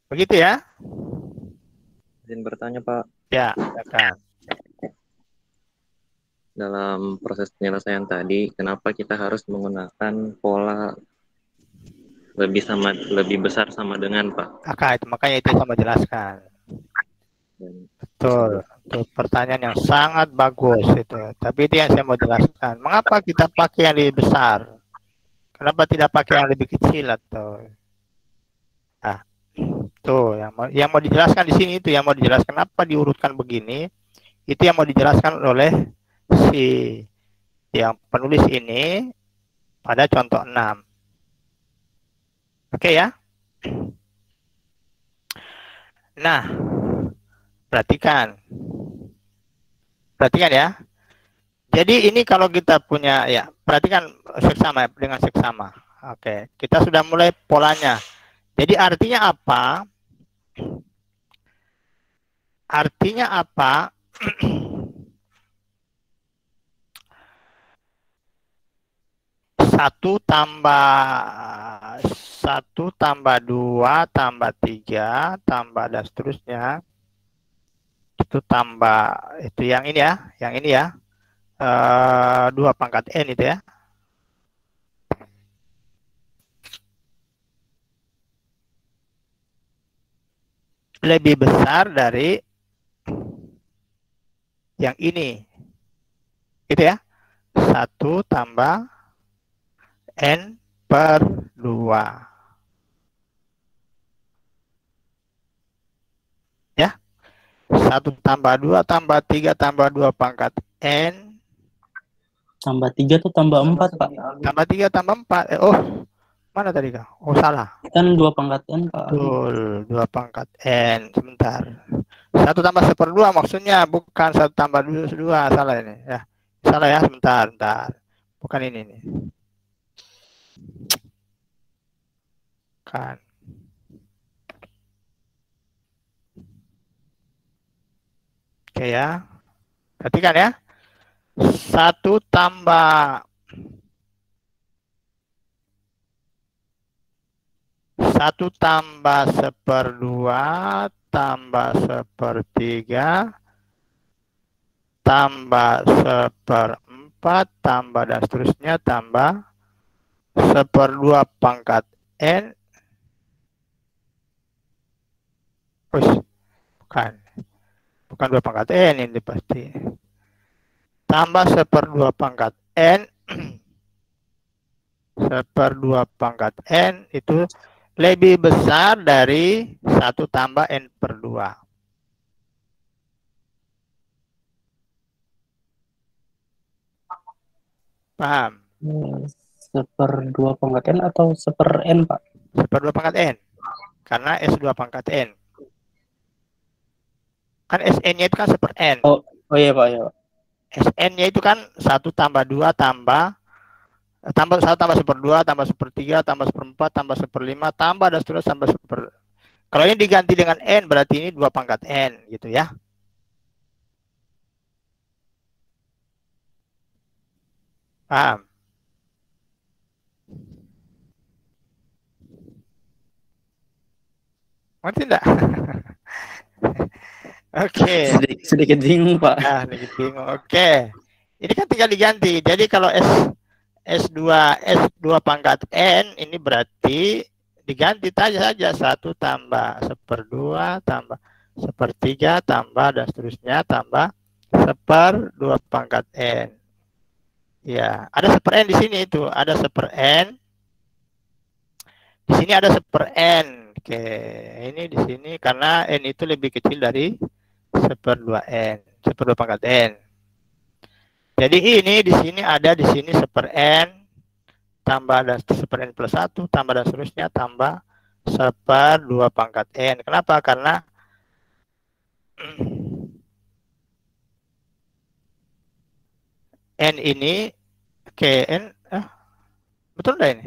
Begitu ya? Izin bertanya Pak. Ya, silakan. Dalam proses penyelesaian tadi, kenapa kita harus menggunakan pola lebih besar sama dengan Pak? Makanya itu saya mau jelaskan. Betul, itu pertanyaan yang sangat bagus itu. Tapi itu yang saya mau jelaskan. Mengapa kita pakai yang lebih besar? Kenapa tidak pakai yang lebih kecil atau? Tuh, yang mau dijelaskan di sini itu yang mau dijelaskan kenapa diurutkan begini. Itu yang mau dijelaskan oleh si yang penulis ini pada contoh 6. Oke ya. Nah, perhatikan ya. Jadi ini kalau kita punya, ya perhatikan seksama dengan seksama. Oke, kita sudah mulai polanya. Jadi artinya apa? Artinya apa? 1 tambah 2 tambah 3 tambah dan seterusnya. Itu tambah, itu yang ini ya. 2 pangkat N itu ya. Lebih besar dari yang ini. Gitu ya. 1 tambah N per 2. Ya. 1 tambah 2 tambah 3 tambah 2 pangkat N. Tambah 3 tuh tambah 4, Pak. Tambah 3 tambah 4. Oh, mana tadi Kak? Oh, salah. Kan 2 pangkat N, Pak. Betul, 2 pangkat N. Sebentar. 1 tambah 1/2 maksudnya, bukan 1 tambah 2. Salah ini. Ya. Salah ya, sebentar. Bukan ini nih. Kan. Oke ya. Perhatikan ya. 1 tambah 1/2 tambah 1/3 tambah 1/4 tambah dan seterusnya tambah 1/2 pangkat N. Bukan 2 pangkat N ini pasti. Tambah 1/2 pangkat N. 1/2 pangkat N itu lebih besar dari 1 tambah N per 2. Paham? 1/2 pangkat N atau 1/N, Pak? 1/2 pangkat N. Karena S2 pangkat N. Kan SN-nya itu kan 1/N. Oh iya, Pak. Ya. SN-nya itu kan 1 tambah 2 tambah 1 tambah 1/2 tambah 1/3 tambah 1/4 tambah 1/5 tambah dan seterusnya sampai 1/. Kalau ini diganti dengan N berarti ini 2 pangkat N gitu ya. Paham? Ngerti enggak? Oke. Sedikit bingung, Pak. Nah, sedikit bingung. Oke. Ini kan tinggal diganti. Jadi kalau S2 pangkat N ini berarti diganti saja 1 tambah 1/2 tambah 1/3 tambah dan seterusnya tambah 1/2 pangkat N. Ya, ada 1/N di sini itu, ada 1/N. Di sini ada 1/N. Oke, ini di sini karena N itu lebih kecil dari 1/2N, 1/2 pangkat N. Jadi ini di sini ada di sini 1/N tambah dan 1/N plus 1 tambah dan seterusnya tambah 1/2 pangkat N. Kenapa? Karena N ini N betul enggak ini?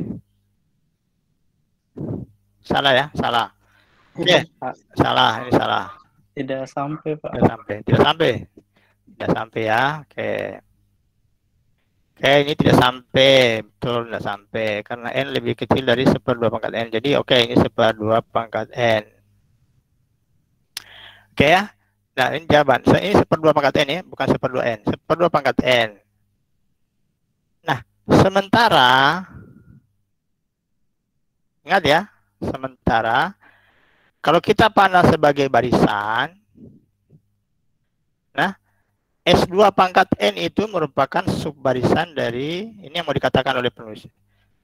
Salah ya, salah. Oke, salah, ini salah. Tidak sampai, Pak. Tidak sampai ya. Oke, ini tidak sampai, betul tidak sampai karena N lebih kecil dari 1/2 pangkat N. Jadi oke, ini 1/2 pangkat N. Oke ya. Nah, ini jawaban. Ini 1/2 pangkat N ya, bukan 1/2N. 1/2 pangkat N. Nah, sementara ingat ya, sementara kalau kita pandang sebagai barisan, nah S2 pangkat N itu merupakan subbarisan dari, ini yang mau dikatakan oleh penulis.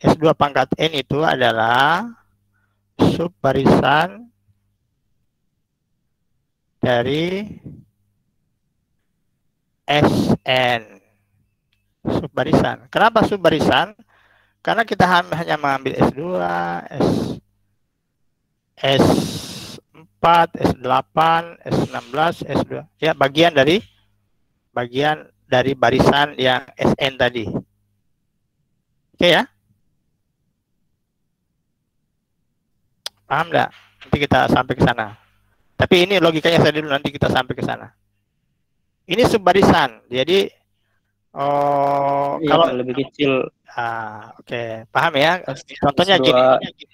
S2 pangkat N itu adalah subbarisan dari SN. Subbarisan. Kenapa subbarisan? Karena kita hanya mengambil S2, S4, S8, S16, S2. Ya, bagian dari barisan yang SN tadi. Oke ya? Paham nggak? Nanti kita sampai ke sana. Tapi ini logikanya saya dulu, nanti kita sampai ke sana. Ini subbarisan. Jadi kalau lebih kecil. Oke. Paham ya? Contohnya gini.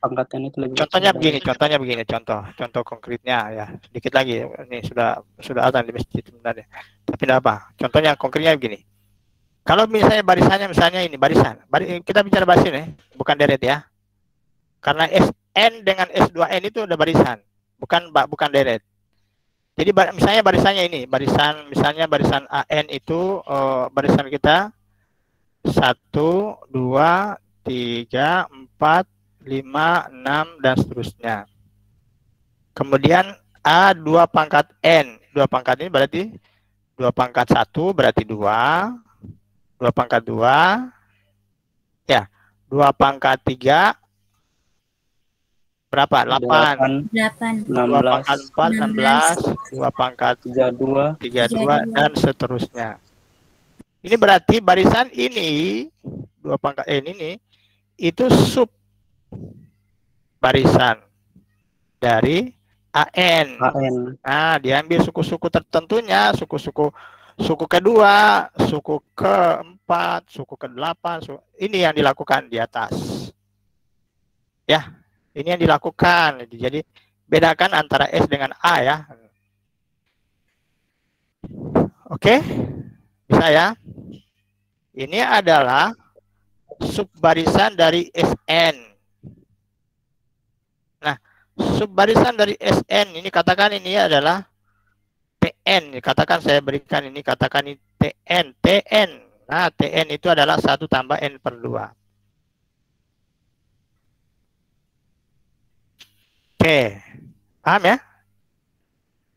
Pangkatan itu lebih Contohnya kecil. begini, contoh konkretnya ya. Sedikit lagi. Ini sudah azan di masjid sebenarnya. Tapi tidak apa. Contohnya konkretnya begini. Kalau misalnya barisannya ini barisan. Kita bicara barisan ya, bukan deret ya. Karena SN dengan S2N itu udah barisan, bukan deret. Jadi misalnya barisannya ini, misalnya barisan AN itu barisan kita 1, 2, 3, 4, 5, 6 dan seterusnya. Kemudian A 2 pangkat N. 2 pangkat ini berarti 2 pangkat 1 berarti 2. 2 pangkat 2. Ya, 2 pangkat 3 berapa? 8. 8. 2 pangkat 4, 16. 2 pangkat 32 dan seterusnya. Ini berarti barisan ini 2 pangkat N ini itu sub barisan dari AN. Nah, diambil suku-suku tertentunya, suku kedua, suku keempat, suku ke-8, ini yang dilakukan di atas. Ya, ini yang dilakukan. Jadi bedakan antara S dengan A ya. Oke, bisa ya. Ini adalah subbarisan dari SN. Nah, subbarisan dari SN ini katakan ini adalah TN. Katakan saya berikan ini, katakan ini TN. TN. Nah, TN itu adalah 1 tambah N per 2. Oke, paham ya?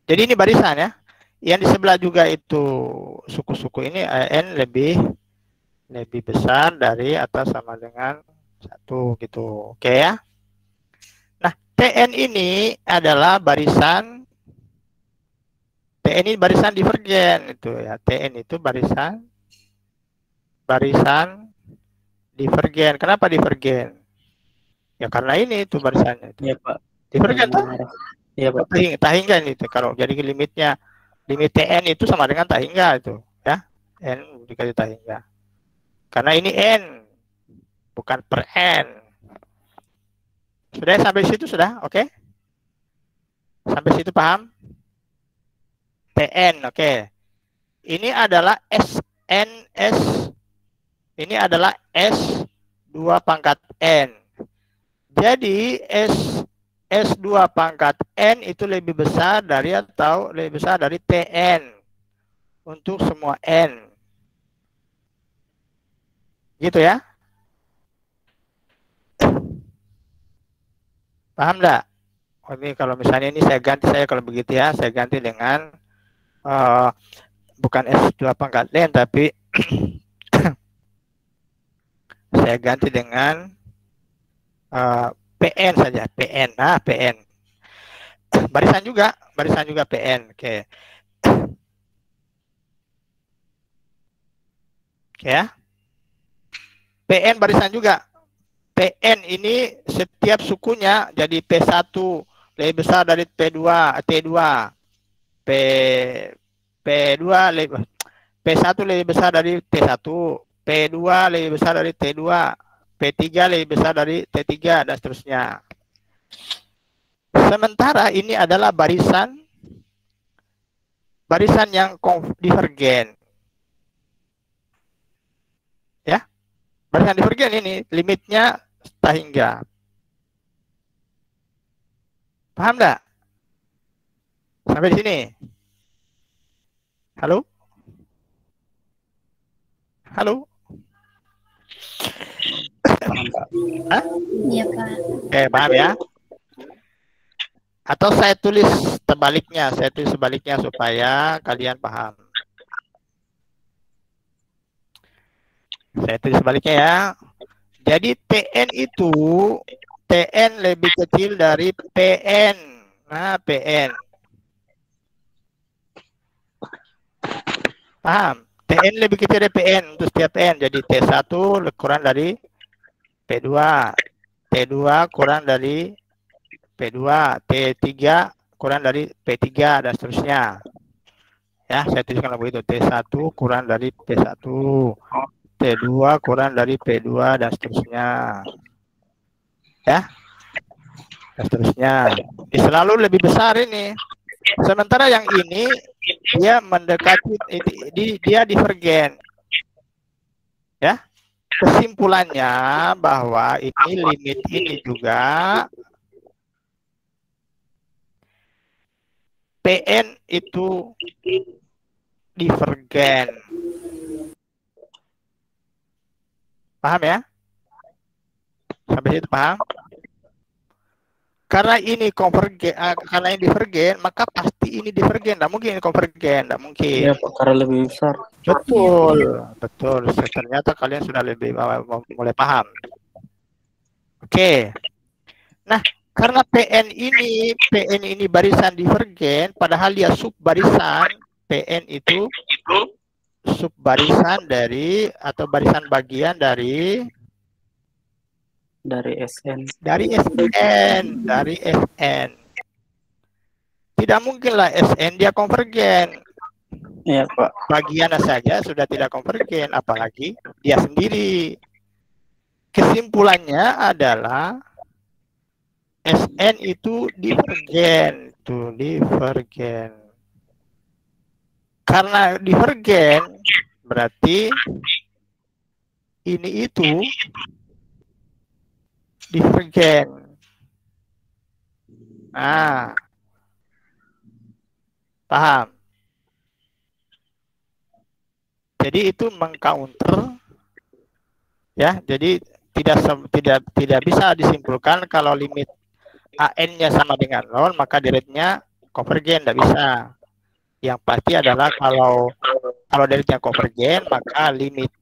Jadi ini barisan ya. Yang di sebelah juga itu suku-suku ini N lebih besar dari atau sama dengan 1 gitu. Oke ya. Nah, TN ini adalah barisan divergen itu ya. TN itu barisan divergen. Kenapa divergen? Ya karena ini itu barisannya itu. Iya, Pak. Divergen toh? Iya, Pak. Tahingga itu. Kalau jadi limit TN itu sama dengan tahingga itu, ya. N dikali tahingga. Karena ini N bukan per N. Sudah sampai situ sudah? Oke. Sampai situ paham? TN, oke. Ini adalah SNS. Ini adalah S2 pangkat N. Jadi S2 pangkat N itu lebih besar dari atau lebih besar dari TN untuk semua N. Gitu ya. Paham enggak? Oh, ini kalau misalnya ini saya kalau begitu ya, saya ganti dengan bukan S2 pangkat N tapi saya ganti dengan PN saja, PN. Nah, PN. Barisan juga PN. Oke. Oke ya. PN barisan juga. PN ini setiap sukunya jadi P1 lebih besar dari P2, T2. P2 P1 lebih besar dari T1, P2 lebih besar dari T2, P3 lebih besar dari T3 dan seterusnya. Sementara ini adalah barisan yang divergen. Ya. Barisan divergen ini limitnya tahingga. Paham enggak? Sampai di sini. Halo? Halo? Paham, Pak. Hah? Iya, Pak. Oke, paham ya? Atau saya tulis sebaliknya supaya kalian paham. Saya tulis sebaliknya ya. Jadi TN itu, TN lebih kecil dari PN. Nah, PN. Paham? TN lebih kecil dari PN untuk setiap PN. Jadi T1 kurang dari P2. T2 kurang dari P2. T3 kurang dari P3 dan seterusnya. Ya, saya tuliskan begitu. T1 kurang dari P1. T2 kurang dari P2 dan seterusnya. Ya. Dan seterusnya. Ini selalu lebih besar ini. Sementara yang ini dia mendekati, dia divergen. Ya. Kesimpulannya bahwa ini limit ini juga PN itu divergen. Paham ya? Sampai situ paham? Karena ini konvergen, karena ini divergen, maka pasti ini divergen. Tidak mungkin ini konvergen, tidak mungkin. Iya, Pak, karena lebih besar. Betul, betul. Ternyata kalian sudah lebih mulai paham. Oke. Nah, karena PN ini barisan divergen, padahal dia subbarisan. PN itu subbarisan dari atau barisan bagian dari SN. Dari SN. Tidak mungkinlah SN dia konvergen. Iya, Pak. Bagiannya saja sudah tidak konvergen, apalagi dia sendiri. Kesimpulannya adalah SN itu divergen. Divergen. Karena divergen, berarti ini itu divergen. Nah, paham? Jadi itu mengcounter, ya. Jadi tidak bisa disimpulkan kalau limit AN-nya sama dengan 0 maka deritnya konvergen, tidak bisa. Yang pasti adalah kalau deritnya konvergen maka limit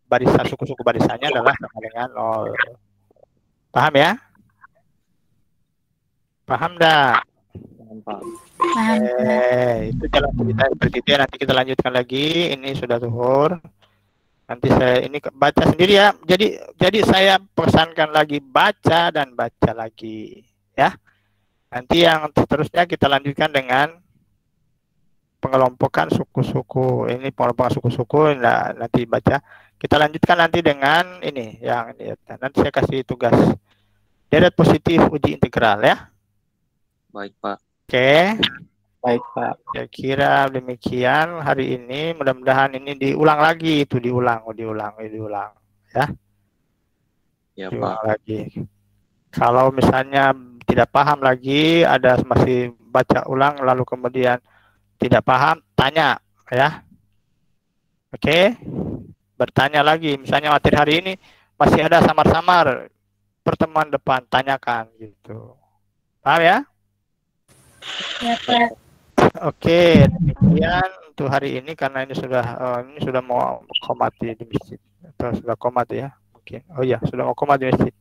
barisan suku-suku barisannya adalah sama dengan 0. Paham ya? Paham enggak? Paham. Itu jalan cerita seperti itu ya. Nanti kita lanjutkan lagi. Ini sudah zuhur. Nanti saya ini baca sendiri ya. Jadi saya pesankan lagi baca dan baca lagi ya. Nanti yang seterusnya kita lanjutkan dengan pengelompokan suku-suku. Ini pengelompokan suku-suku nanti baca. Kita lanjutkan nanti dengan ini yang ini. Nanti saya kasih tugas deret positif uji integral ya. Baik, Pak. Oke. Baik, Pak. Saya kira demikian hari ini. Mudah-mudahan ini diulang lagi, itu diulang ya. Ya, Diulang Pak. lagi. Kalau misalnya tidak paham lagi, ada masih baca ulang lalu kemudian tidak paham, tanya ya. Oke. Bertanya lagi, misalnya materi hari ini masih ada samar-samar, pertemuan depan tanyakan gitu. Paham ya? Ya, Pak. Oke, demikian untuk hari ini karena ini sudah mau komat di masjid atau sudah komat ya mungkin. Oh iya, sudah mau komat di masjid.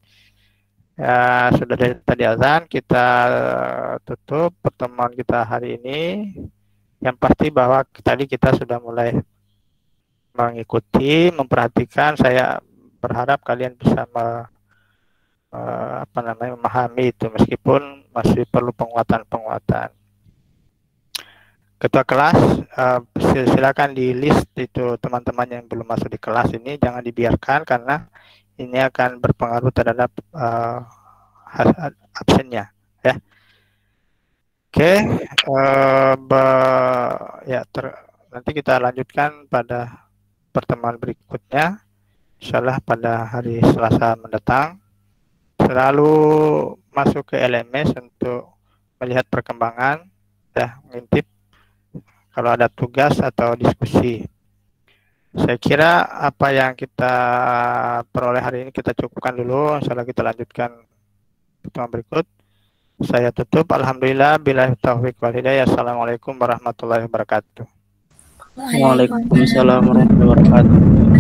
Ya, sudah dari tadi azan kita tutup pertemuan kita hari ini. Yang pasti bahwa tadi kita sudah mulai mengikuti, memperhatikan. Saya berharap kalian bisa memahami itu meskipun masih perlu penguatan. Ketua kelas silakan di list itu teman-teman yang belum masuk di kelas ini, jangan dibiarkan karena ini akan berpengaruh terhadap absennya ya. Oke, nanti kita lanjutkan pada pertemuan berikutnya, insyaallah pada hari Selasa mendatang. Selalu masuk ke LMS untuk melihat perkembangan, ya, ngintip kalau ada tugas atau diskusi. Saya kira apa yang kita peroleh hari ini kita cukupkan dulu, insyaallah kita lanjutkan pertemuan berikut. Saya tutup. Alhamdulillah, billahi taufiq wal hidayah. Assalamualaikum warahmatullahi wabarakatuh. Waalaikumsalam warahmatullahi wabarakatuh.